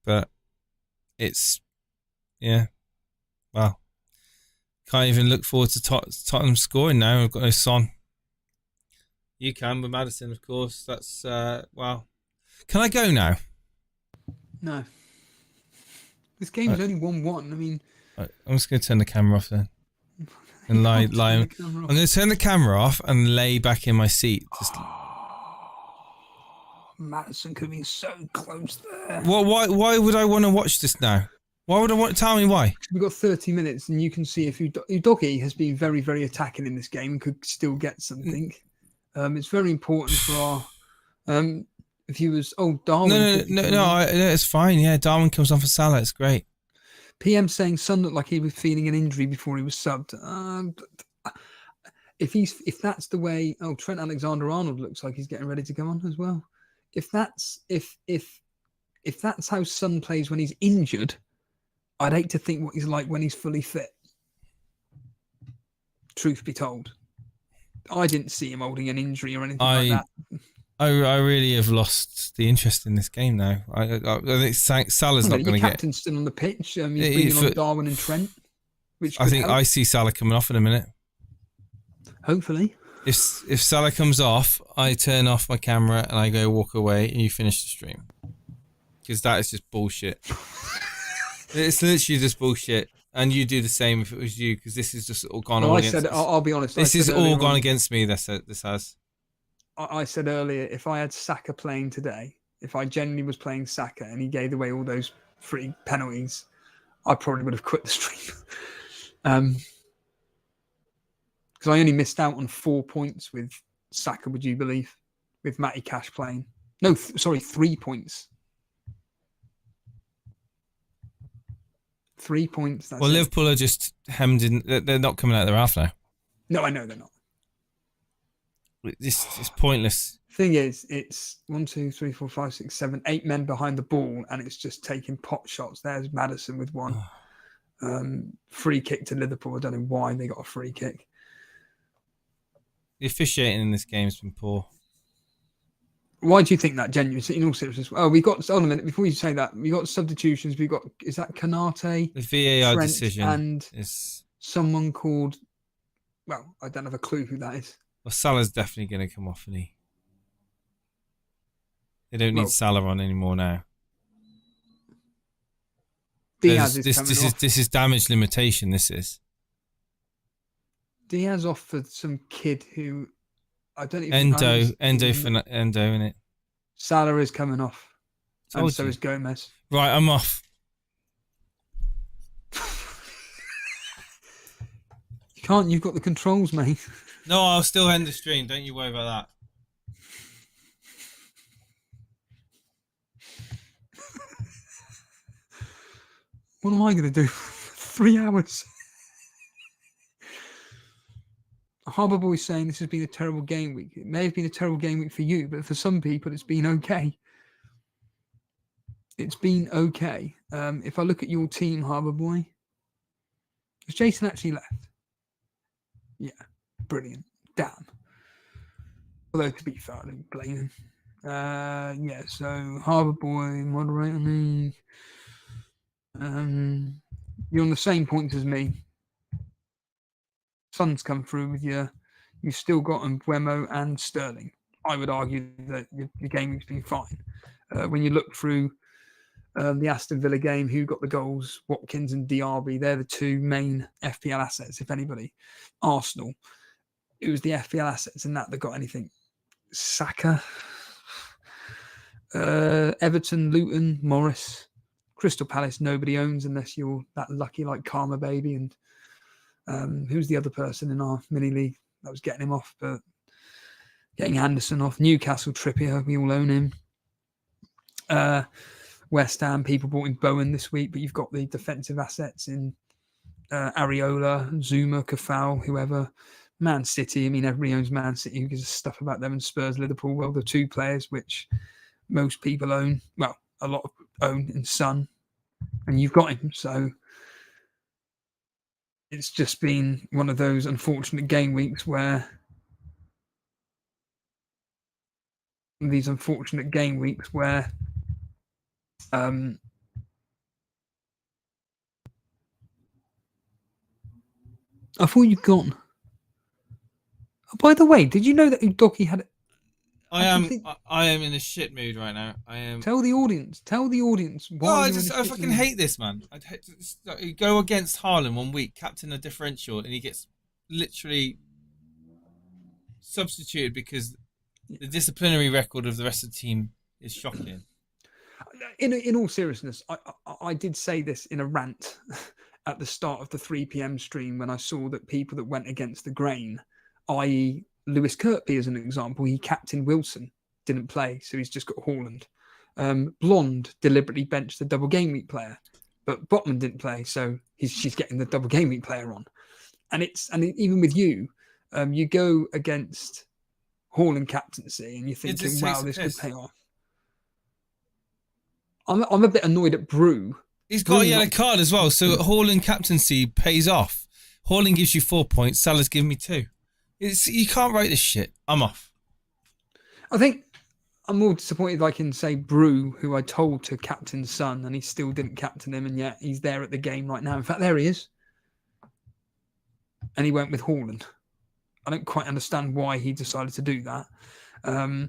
but it's well, can't even look forward to Tottenham scoring now. We've got no Son. You can with Maddison, of course. That's wow. Can I go now? No. This game is only 1-1. I mean, I'm just going to turn the camera off then, and lie. I'm going to turn the camera off and lay back in my seat. Just... Maddison could be so close there. Well, why would I want to watch this now? Why would I want? Tell me why. We've got 30 minutes, and you can see if your doggy has been very, very attacking in this game and could still get something. It's very important for our viewers. Oh, Darwin. No, it's fine. Yeah, Darwin comes on for Salah. It's great. PM saying Son looked like he was feeling an injury before he was subbed. If that's the way, Trent Alexander-Arnold looks like he's getting ready to come on as well. If that's how Son plays when he's injured, I'd hate to think what he's like when he's fully fit. Truth be told, I didn't see him holding an injury or anything like that. I really have lost the interest in this game now. I think Salah's not going to get. Captain's still on the pitch. He's bringing on Darwin and Trent. Which I think I see Salah coming off in a minute. Hopefully. If Salah comes off, I turn off my camera and I go walk away, and you finish the stream, because that is just bullshit. It's literally just bullshit, and you do the same if it was you, because this is just all gone. I'll be honest. This is all gone against me. This has. I said earlier, if I had Saka playing today, if I genuinely was playing Saka and he gave away all those free penalties, I probably would have quit the stream. Because I only missed out on 4 points with Saka, would you believe? With Matty Cash playing. No, 3 points. 3 points. Well, Liverpool are just hemmed in. They're not coming out of their half now. No, I know they're not. It's pointless. Thing is, it's 1, 2, 3, 4, 5, 6, 7, 8 men behind the ball, and it's just taking pot shots. There's Maddison with one. Free kick to Liverpool. I don't know why they got a free kick. The officiating in this game has been poor. Why do you think that, genuinely? In all seriousness, hold on a minute. Before you say that, we got substitutions. We got, is that Kanate? The VAR Trent, decision and is someone called. Well, I don't have a clue who that is. Well, Salah's definitely going to come off, isn't he? They don't need Salah on anymore now. Diaz is coming off. This is damage limitation. This is. Diaz off for some kid who I don't even Endo, innit? Salah is coming off. And so you. is Gomez. Right, I'm off. You can't, you've got the controls, mate. No, I'll still end the stream. Don't you worry about that. What am I going to do? 3 hours. Harbour Boy's saying this has been a terrible game week. It may have been a terrible game week for you, but for some people, it's been okay. It's been okay. If I look at your team, Harbour Boy, has Jason actually left? Yeah, brilliant. Damn. Although, to be fair, I don't blame him. Yeah, so Harbour Boy, moderator league. You're on the same points as me. Son's come through with you. You've still got Mbeumo and Sterling. I would argue that your game has been fine. When you look through the Aston Villa game, who got the goals? Watkins and Diaby. They're the two main FPL assets, if anybody. Arsenal. It was the FPL assets and that got anything. Saka. Everton, Luton, Morris. Crystal Palace, nobody owns unless you're that lucky like Karma Baby. And who's the other person in our mini league that was getting him off, but getting Anderson off? Newcastle, Trippier, we all own him. West Ham, people bought in Bowen this week, but you've got the defensive assets in Areola, Zuma, Kafal, whoever. Man City, I mean, everybody owns Man City. Who gives a stuff about them? And Spurs, Liverpool, well, the two players which most people own, well, a lot of own in Son, and you've got him. So it's just been one of those unfortunate game weeks where I thought you'd gone. Oh, by the way, did you know that Udoki had? I am in a shit mood right now. I am. Tell the audience why. I fucking hate this, man. I'd hate to go against Haaland 1 week, captain a differential, and he gets literally substituted because the disciplinary record of the rest of the team is shocking. In all seriousness, I did say this in a rant at the start of the 3 p.m. stream when I saw that people that went against the grain, i.e. Lewis Kirkby as an example, he captained Wilson, didn't play, so he's just got Haaland. Blonde deliberately benched the double game week player, but Botman didn't play, so she's getting the double game week player on. And even with you, you go against Haaland captaincy and you're thinking, wow, this could pay off. I'm a bit annoyed at Brew. He's got a yellow card as well, so Haaland captaincy pays off. Haaland gives you 4 points, Salah's giving me 2. You can't write this shit. I'm off. I think I'm more disappointed I can say Brew, who I told to captain Son, and he still didn't captain him, and yet he's there at the game right now. In fact, there he is. And he went with Haaland. I don't quite understand why he decided to do that. I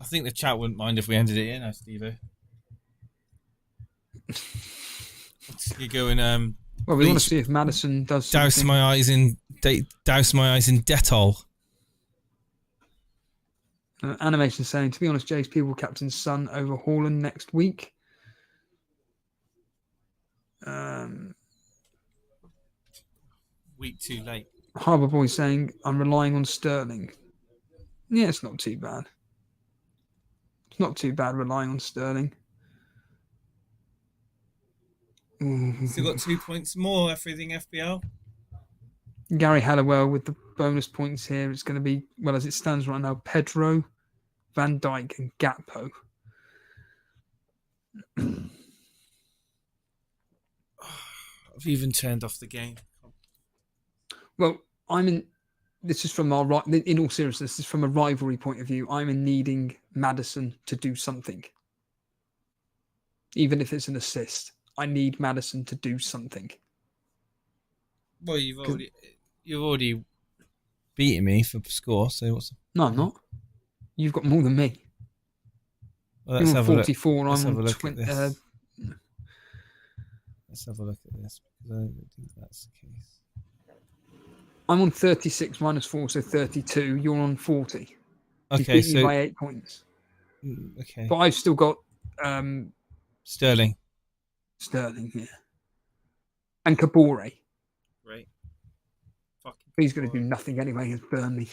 think the chat wouldn't mind if we ended it here now, Steve. You're going... well, we want to see if Maddison does something. Douse my eyes in Dettol. Animation saying, to be honest, Jace, people will captain Son over Haaland next week. Week too late. Harbour Boy saying, I'm relying on Sterling. Yeah, it's not too bad. It's not too bad relying on Sterling. Still got 2 points more, everything FPL. Gary Halliwell with the bonus points here. It's going to be, well, as it stands right now, Pedro, Van Dijk and Gakpo. I've even turned off the game. Well, this is from in all seriousness, this is from a rivalry point of view. I'm in needing Maddison to do something. Even if it's an assist. I need Maddison to do something. Well, you've already beaten me for score. So what's? No, I'm not. You've got more than me. Well, let's have 44. Let's I'm have on a look 20. at this. Let's have a look at this because I don't think that's the case. I'm on 36 minus 4, so 32. You're on 40. Okay, He's beaten me by 8 points. Okay, but I've still got Sterling, yeah, and Kabore. Right. He's going to do nothing anyway against Burnley.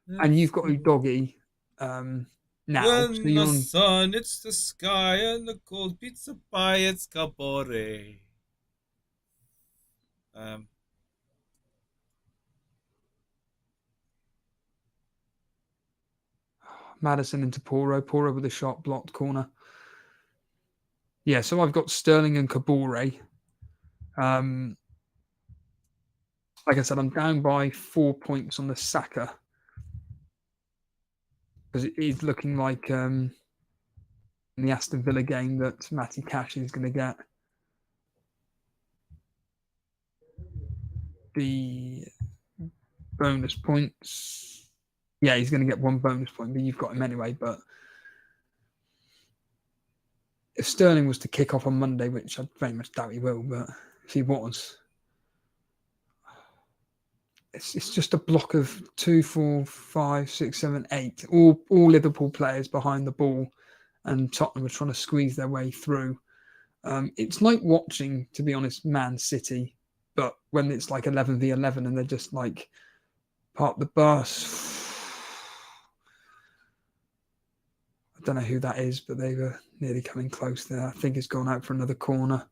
And you've got Udogi now. When so you're the on... sun hits the sky and the cold pizza pie, it's Kabore. Maddison into Poro with a shot, blocked corner. Yeah, so I've got Sterling and Kabore. Like I said, I'm down by 4 points on the Saka. Because it is looking like in the Aston Villa game that Matty Cash is going to get the bonus points. Yeah, he's going to get 1 bonus point, but you've got him anyway. But if Sterling was to kick off on Monday, which I very much doubt he will, but if he was, it's just a block of 2, 4, 5, 6, 7, 8. All Liverpool players behind the ball, and Tottenham are trying to squeeze their way through. It's like watching, to be honest, Man City, but when it's like 11v11 and they're just like park the bus. don't know who that is, but they were nearly coming close there. I think it's gone out for another corner.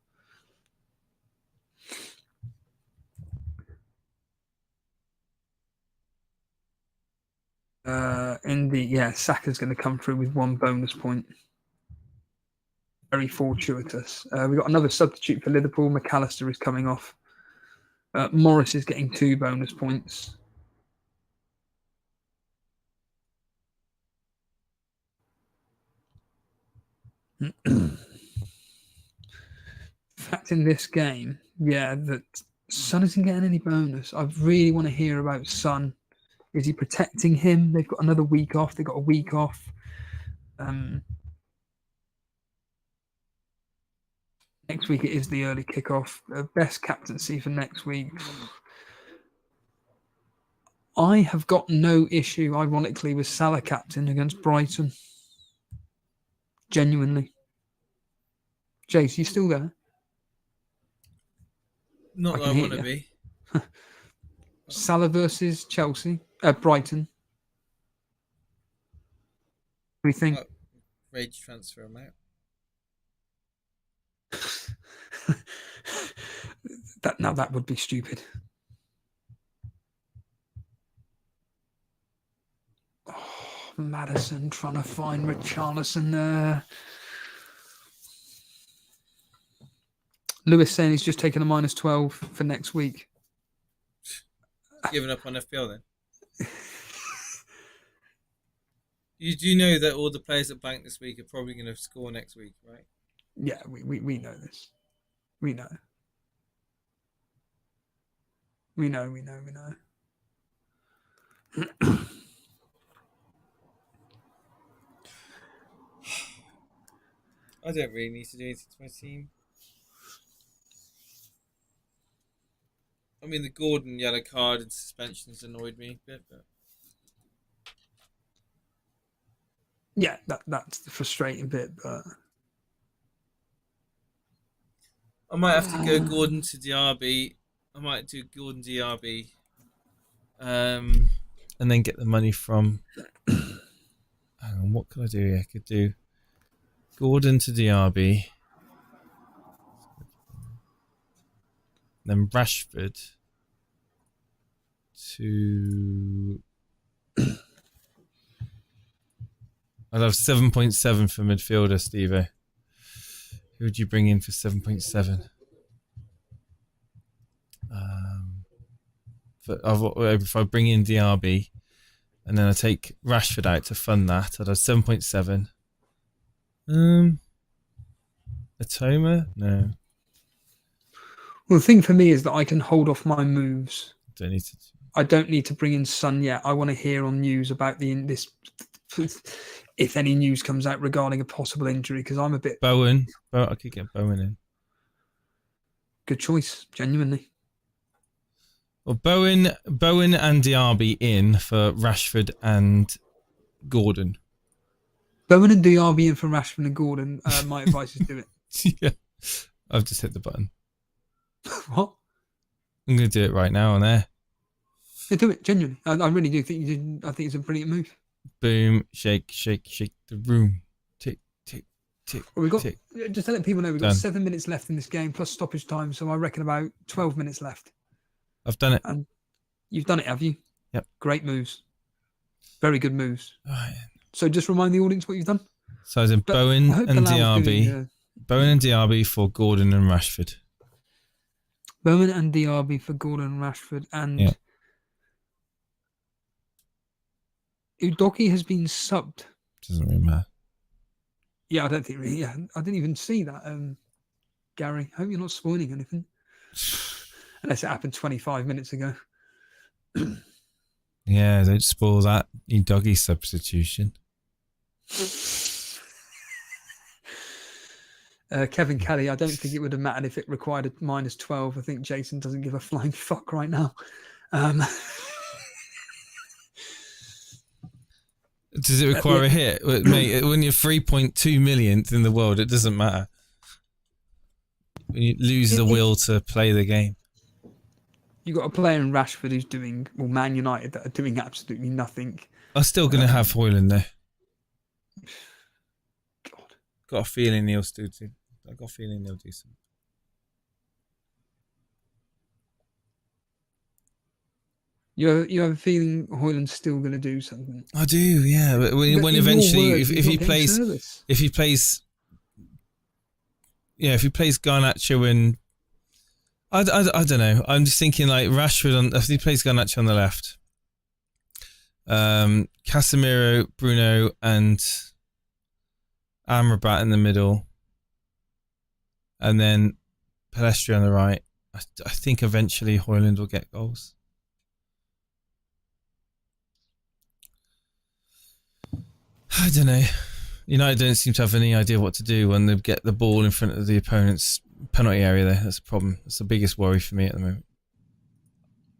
Saka's going to come through with 1 bonus point. Very fortuitous. We've got another substitute for Liverpool. McAllister is coming off. Morris is getting 2 bonus points. In fact, in this game, that Son isn't getting any bonus. I really want to hear about Son. Is he protecting him? They've got another week off. They've got a week off. Next week it is the early kickoff. Best captaincy for next week. I have got no issue, ironically, with Salah captain against Brighton. Genuinely. Jace, you still there? Not that I want to be. Salah versus Brighton. What do you think? Rage transfer amount. That would be stupid. Oh, Maddison trying to find Richarlison there. Lewis saying he's just taken a -12 for next week. Giving up on FPL then? You do know that all the players that bank this week are probably going to score next week, right? Yeah, we know this. We know. We know. I don't really need to do anything to my team. I mean, the Gordon yellow card and suspensions annoyed me a bit, but... Yeah, that's the frustrating bit, but... I might have to go Gordon to DRB. I might do Gordon DRB. And then get the money from... Hang on, what could I do here? I could do Gordon to DRB. Then Rashford to... I'd have 7.7 for midfielder, Steve. Who would you bring in for 7.7? If I bring in DRB and then I take Rashford out to fund that, I'd have 7.7. Atoma? No. Well, the thing for me is that I can hold off my moves. I don't need to bring in Son yet. I want to hear on news about this, if any news comes out regarding a possible injury, because I'm a bit... Bowen. I could get Bowen in. Good choice, genuinely. Well, Bowen and Diaby in for Rashford and Gordon. Bowen and Diaby in for Rashford and Gordon. My advice is do it. Yeah, I've just hit the button. What? I'm going to do it right now on air. Yeah, do it, genuinely. I really do think you did. I think it's a brilliant move. Boom, shake, shake, shake the room. Tick, tick, tick, well, we've got, tick. just to let people know, we've got Done. 7 minutes left in this game, plus stoppage time, so I reckon about 12 minutes left. I've done it. And you've done it, have you? Yep. Great moves. Very good moves. Right. So just remind the audience what you've done. So I did Bowen and DRB. Bowen and DRB for Gordon and Rashford. Bowen and DRB for Gordon and Rashford. And Udoki has been subbed. Doesn't really matter. Yeah, I don't think really. Yeah, I didn't even see that, Gary. I hope you're not spoiling anything. Unless it happened 25 minutes ago. Yeah, don't spoil that Udoki substitution. Kevin Kelly, I don't think it would have mattered if it required a -12. I think Jason doesn't give a flying fuck right now. Does it require a hit? Mate, when you're 3.2 millionth in the world, it doesn't matter. When you lose the will to play the game. You've got a player in Rashford who's doing, well, Man United that are doing absolutely nothing. I'm still going to have Hoyland there. got a feeling he'll still do. I got a feeling he'll do something. You have a feeling Hoyland's still going to do something. I do, yeah. But when eventually, if he plays, if he plays Garnacho and I don't know. I'm just thinking like Rashford if he plays Garnacho on the left, Casemiro, Bruno, and Amrabat in the middle, and then Pellistri on the right. I think eventually Hoyland will get goals. I don't know. United don't seem to have any idea what to do when they get the ball in front of the opponent's penalty area there. That's a problem. That's the biggest worry for me at the moment.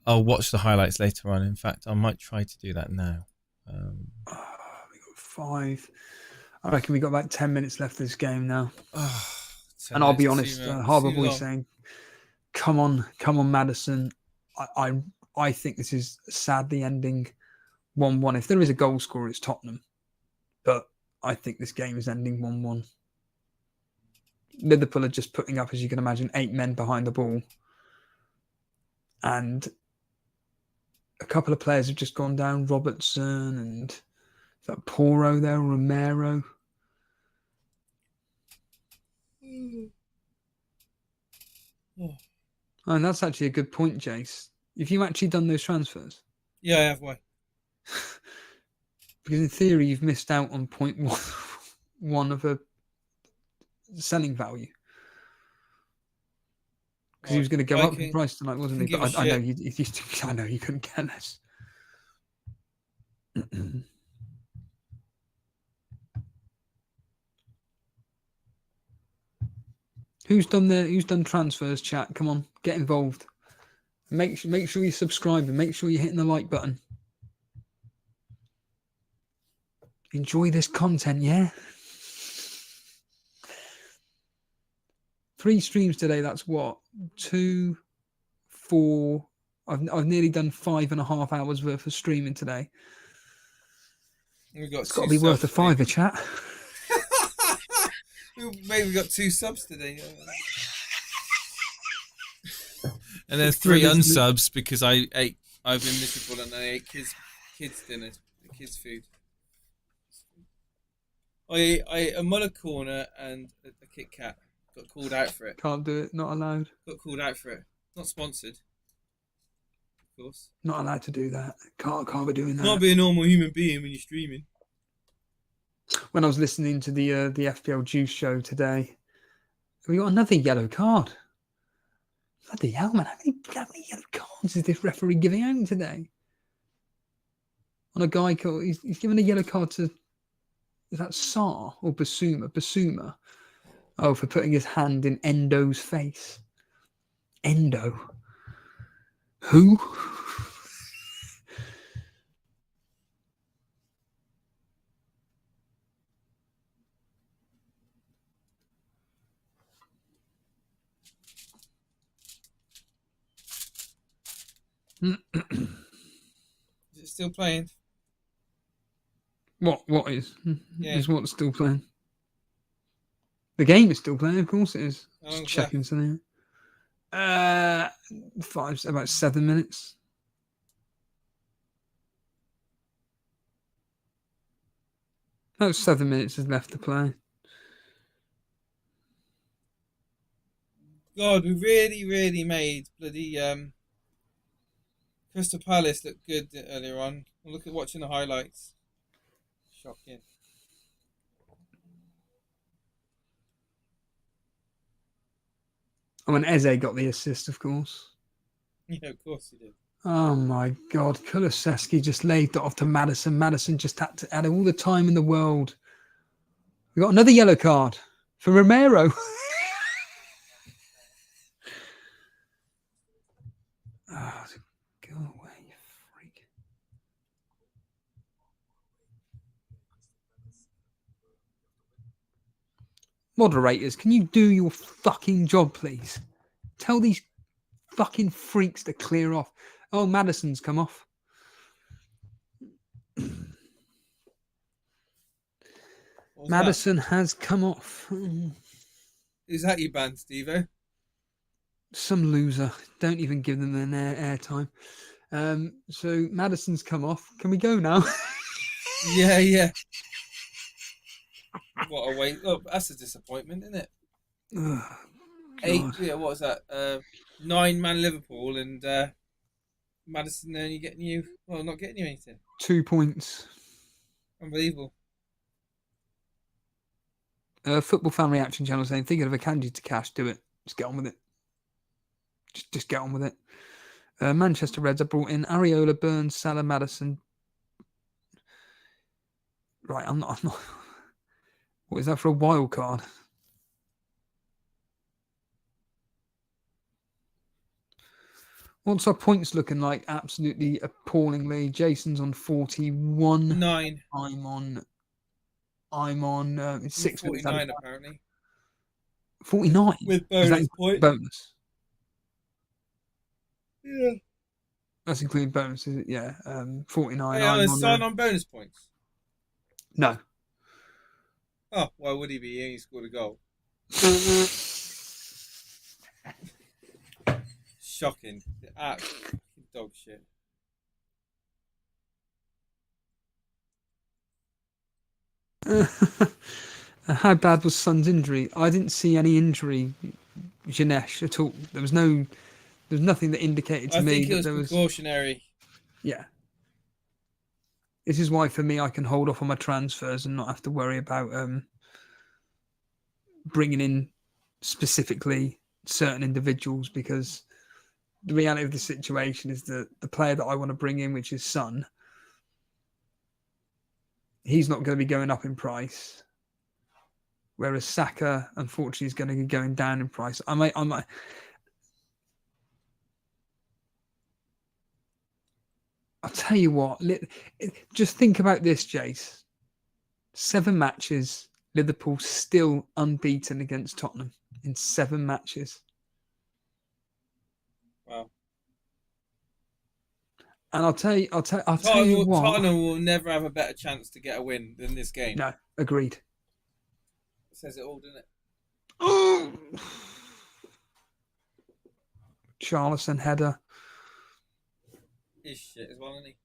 I'll watch the highlights later on. In fact, I might try to do that now. We got 5. I reckon we got about 10 minutes left of this game now. And I'll be honest, Harbour Boy saying, come on, Maddison. I think this is sadly ending 1-1. If there is a goal scorer, it's Tottenham. But I think this game is ending 1-1. Liverpool are just putting up, as you can imagine, 8 men behind the ball. And a couple of players have just gone down. Robertson and is that Porro there, Romero. Oh, and that's actually a good point, Jace. Have you actually done those transfers? Yeah, I have. Why? Because in theory, you've missed out on 0.1 of a selling value. Because he was going to go up in price tonight, wasn't he? But I know you couldn't care less. Who's done transfers, chat? Come on, get involved. Make sure you subscribe and make sure you're hitting the like button. Enjoy this content, yeah? 3 streams today, that's what? 2, 4. I've nearly done 5.5 hours worth of streaming today. It's got to be worth a £5, chat. Maybe we got 2 subs today. And then 3 unsubs because I've been miserable and I ate kids' dinner, kids' food. I ate a Muller corner and a Kit Kat. Got called out for it. Can't do it. Not allowed. Got called out for it. Not sponsored. Of course. Not allowed to do that. Can't be doing that. Not be a normal human being when you're streaming. When I was listening to the FPL Juice show today, we got another yellow card. Bloody hell, man! How many yellow cards is this referee giving out today? On a guy called he's given a yellow card to. Is that Saar or Basuma? Basuma. Oh, for putting his hand in Endo's face. Endo. Who? Is it still playing? What is? Yeah. Is what still playing? The game is still playing, of course it is. Just checking something. About 7 minutes. About 7 minutes is left to play. God, we really made bloody Crystal Palace look good earlier on. Look at watching the highlights. Shocking. And when Eze got the assist, of course. Yeah, of course he did. Oh my God, Kulusevski just laid that off to Maddison. Maddison just had to add all the time in the world. We got another yellow card for Romero. Oh, go away, you freak. Moderators, can you do your fucking job, please? Tell these fucking freaks to clear off. Oh, Maddison's come off. What was Maddison has come off. that? Who's that you banned, Steve-O? Some loser. Don't even give them an airtime. So Maddison's come off. Can we go now? Yeah. What a waste. Look, that's a disappointment, isn't it? Oh, Eight, God. yeah, what was that? 9-man Liverpool and Maddison only not getting you anything. 2 points. Unbelievable. Football fan reaction channel saying, thinking of a candy to cash, do it. Just get on with it. Just get on with it. Manchester Reds have brought in Areola, Burns, Salah, Maddison. Right, I'm not. What is that for a wild card? What's our points looking like? Absolutely appallingly. Jason's on 41. 9. I'm on it's 6 minutes. 49 apparently. 49 With Is that bonus point. bonus? Yeah. That's including bonus, is it? Yeah. 49. Hey, I'm Son on bonus points. No. Oh, why would he be? He only scored a goal. Shocking. Absolute dog shit. How bad was Son's injury? I didn't see any injury, Janesh, at all. There was nothing that indicated to me think it that was there was. Precautionary. Yeah. This is why, for me, I can hold off on my transfers and not have to worry about bringing in specifically certain individuals, because the reality of the situation is that the player that I want to bring in, which is Son, he's not going to be going up in price. Whereas Saka, unfortunately, is going to be going down in price. I might. I'll tell you what. Just think about this, Jace. 7 matches, Liverpool still unbeaten against Tottenham in 7 matches. Wow. And I'll tell you what. Tottenham will never have a better chance to get a win than this game. No, agreed. It says it all, doesn't it? Oh, Charleston header. He's shit as well, isn't he?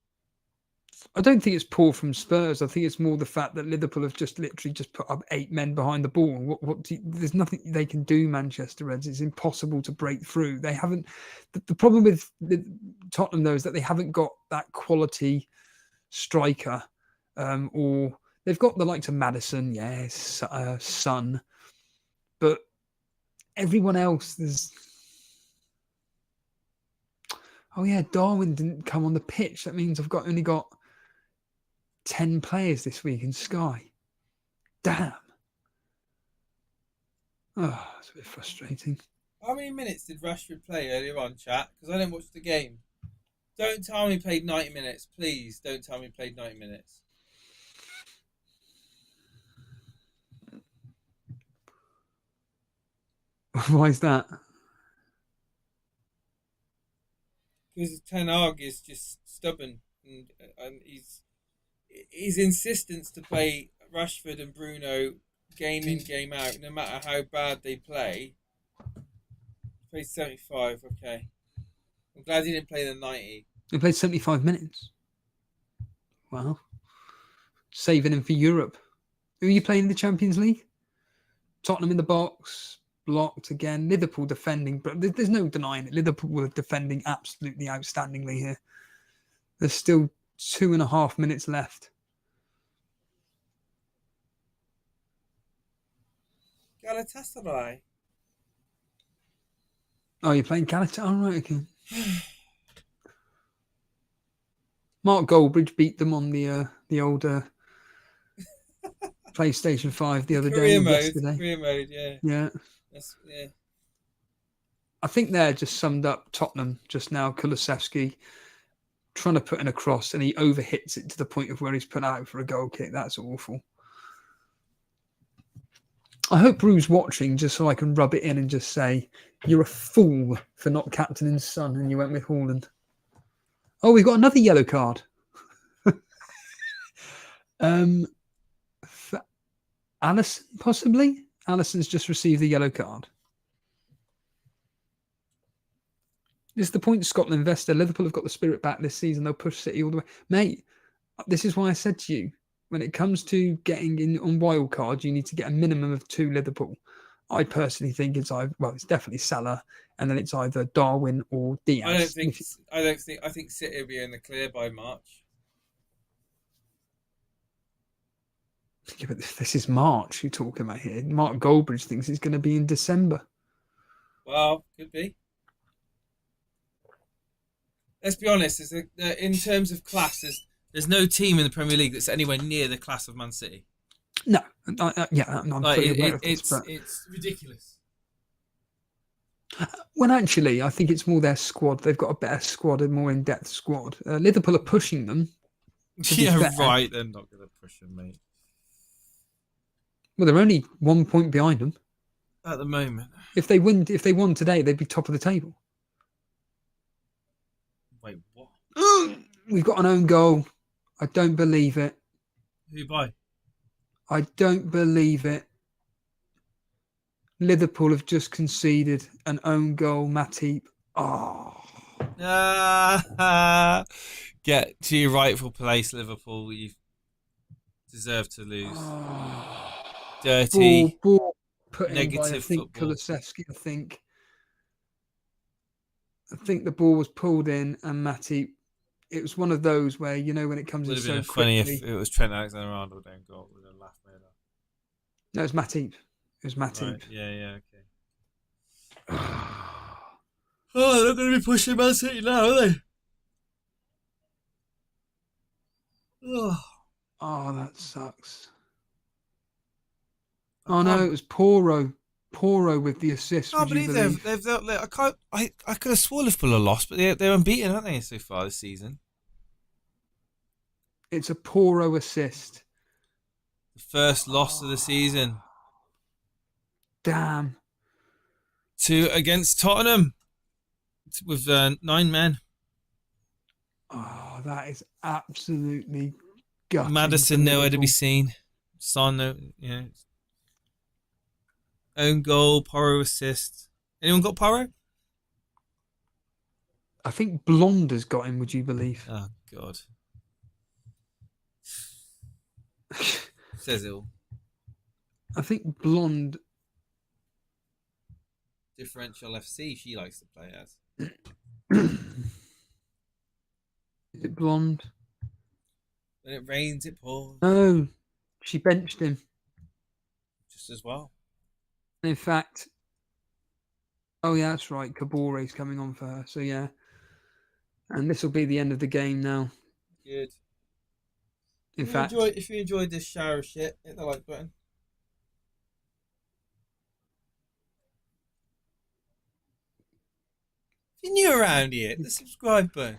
I don't think it's poor from Spurs. I think it's more the fact that Liverpool have just literally just put up 8 men behind the ball. There's nothing they can do, Manchester Reds. It's impossible to break through. They haven't. The problem with Tottenham, though, is that they haven't got that quality striker, or they've got the likes of Maddison, yes, Son, but everyone else, there's. Oh yeah, Darwin didn't come on the pitch. That means I've only got 10 players this week in Sky. Damn. Oh, it's a bit frustrating. How many minutes did Rashford play earlier on, chat? Because I didn't watch the game. Don't tell me he played 90 minutes. Please don't tell me he played 90 minutes. Why is that? Because Ten Hag is just stubborn, and his insistence to play Rashford and Bruno game in, game out, no matter how bad they play. He played 75, okay. I'm glad he didn't play the 90. He played 75 minutes. Wow. Saving him for Europe. Who are you playing in the Champions League? Tottenham in the box. Blocked again. Liverpool defending, but there's no denying it. Liverpool were defending absolutely outstandingly here. There's still 2.5 minutes left. Galatasaray. Oh, you're playing Galatasaray? Oh, right, okay. Mark Goldbridge beat them on the old PlayStation 5 the other day. Yesterday. Career mode, yeah. Yeah. Yeah. I think they're just summed up Tottenham just now. Kulusevski trying to put in a cross and he overhits it to the point of where he's put out for a goal kick. That's awful. I hope Rue's watching just so I can rub it in and just say, you're a fool for not captaining Son and you went with Haaland. Oh, we've got another yellow card. Allison, possibly. Allison's just received a yellow card. This is the point, Scotland investor. Liverpool have got the spirit back this season. They'll push City all the way. Mate, this is why I said to you, when it comes to getting in on wild cards, you need to get a minimum of 2 Liverpool. I personally think it's it's definitely Salah, and then it's either Darwin or Diaz. I think City will be in the clear by March. Yeah, but this is March you're talking about here. Mark Goldbridge thinks it's going to be in December. Well, could be. Let's be honest. In terms of class, there's no team in the Premier League that's anywhere near the class of Man City. No, I'm fully aware of this, but it's ridiculous. Well, actually, I think it's more their squad. They've got a better squad, a more in-depth squad. Liverpool are pushing them. Yeah, right. They're not going to push them, mate. Well, they're only 1 point behind them at the moment. If they won today, they'd be top of the table. Wait, what? We've got an own goal. I don't believe it. Who by? I don't believe it. Liverpool have just conceded an own goal. Matip. Oh. Get to your rightful place, Liverpool. You deserve to lose. Oh. Dirty, ball put negative in by, I think, football. Kulusevski, I think the ball was pulled in and Matip. It was one of those where, when it comes in so quickly. Would have been funny if it was Trent Alexander-Arnold down goal. Would have laughed me at that. No, it was Matip. It was Matip. Right. Yeah, okay. Oh, they're not going to be pushing Man City now, are they? Oh, that sucks. Oh no, it was Poro with the assist. No, but I could have sworn Liverpool are lost, but they're unbeaten, aren't they, so far this season? It's a Poro assist. The first loss of the season. Damn. 2 against Tottenham with 9 men. Oh, that is absolutely gutting. Maddison nowhere to be seen. Son, own goal, Porro assist. Anyone got Porro? I think Blonde has got him, would you believe? Oh, God. Says it all. I think Blonde... Differential FC, she likes to play as. Is it Blonde? When it rains, it pours. No, she benched him. Just as well. In fact, oh yeah, that's right. Cabore's coming on for her. So yeah, and this will be the end of the game now. Good. If you enjoyed this shower of shit, hit the like button. If you're new around here, hit the subscribe button.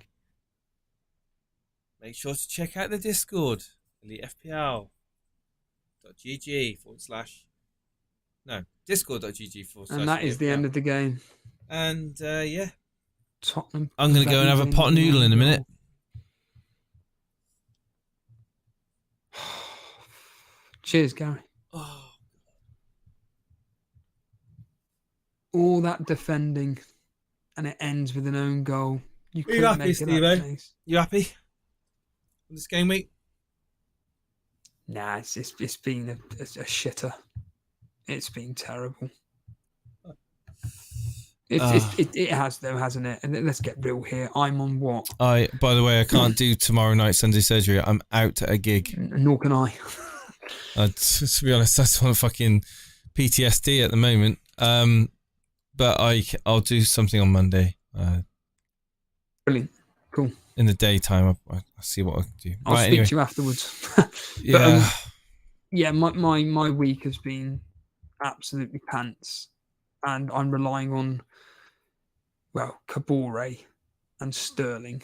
Make sure to check out the Discord, Elite FPL. .gg/ No, discord.gg/ And that is the end of the game. And yeah. Tottenham. I'm going to go and have a pot noodle in a minute. Cheers, Gary. Oh. All that defending, and it ends with an own goal. You happy, Steve? You happy with this game week? Nah, it's been a shitter. It's been terrible. It has though, hasn't it? And let's get real here. I'm on what? By the way, I can't do tomorrow night Sunday surgery. I'm out at a gig. Nor can I. To be honest, that's on fucking PTSD at the moment. But I'll do something on Monday. Brilliant. Cool. In the daytime, I'll see what I can do. I'll speak to you afterwards. Yeah. Yeah, my week has been absolutely pants. And I'm relying on, Kabore and Sterling.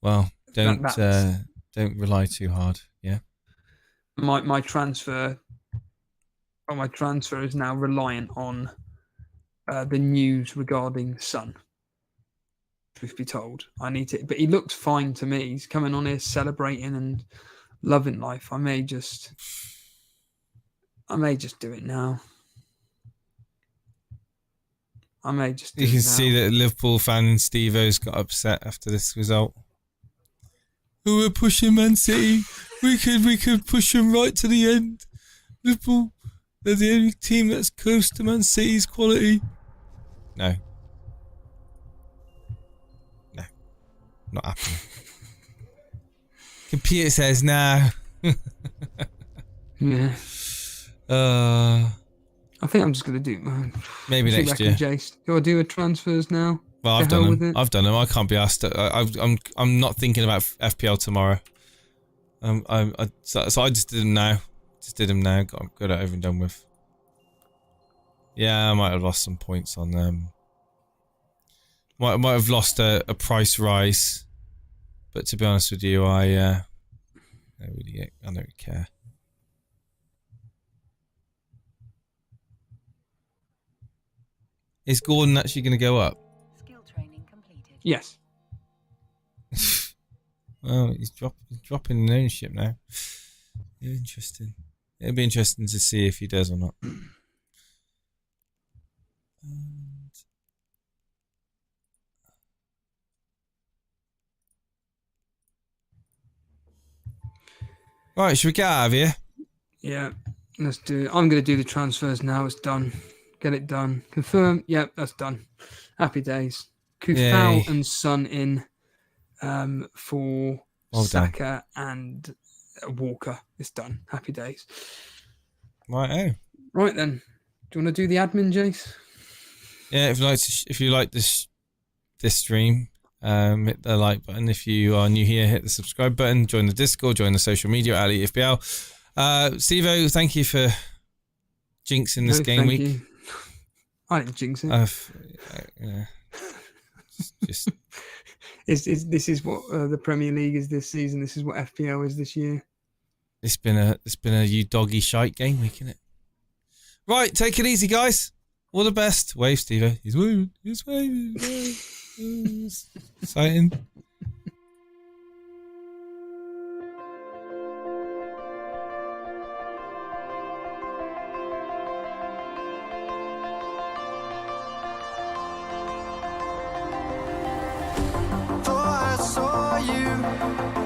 Well, don't rely too hard. Yeah. My transfer is now reliant on the news regarding Son. Truth be told, I need to. But he looked fine to me. He's coming on here celebrating, and loving life. I may just do it now. I may just do You it can now. see that Liverpool fan Steve-O's got upset after this result. We're pushing Man City. We could push them right to the end. Liverpool, they're the only team that's close to Man City's quality. No. No. Not happening. Computer says no. Yeah. I think I'm just going to do Maybe next year. Jace. Do I do a transfers now? Well, I've done them. I've done them. I can't be asked. I'm not thinking about FPL tomorrow. So I just did them now. Got it over and done with. Yeah, I might have lost some points on them. Might have lost a price rise, but to be honest with you, I don't really care. Is Gordon actually going to go up? Skill training completed. Yes. Well, he's dropping in ownership now. Yeah, interesting. It'll be interesting to see if he does or not. Right, should we get out of here? Yeah, let's do it. I'm going to do the transfers now. It's done. Get it done. Confirm. Yep, that's done. Happy days. Kufal and Son in for Saka and Walker. It's done. Happy days. Right then. Do you want to do the admin, Jace? Yeah, if you like this stream, hit the like button. If you are new here, hit the subscribe button. Join the Discord. Join the social media at Elite FPL. Steve-O, thank you for jinxing this game week. You. I didn't jinx it. Just this is what the Premier League is this season. This is what FPL is this year. It's been a you doggy shite game week, isn't it? Right, take it easy, guys. All the best. Wave, Steve-O. He's waving. He's waving. Exciting. Thought I saw you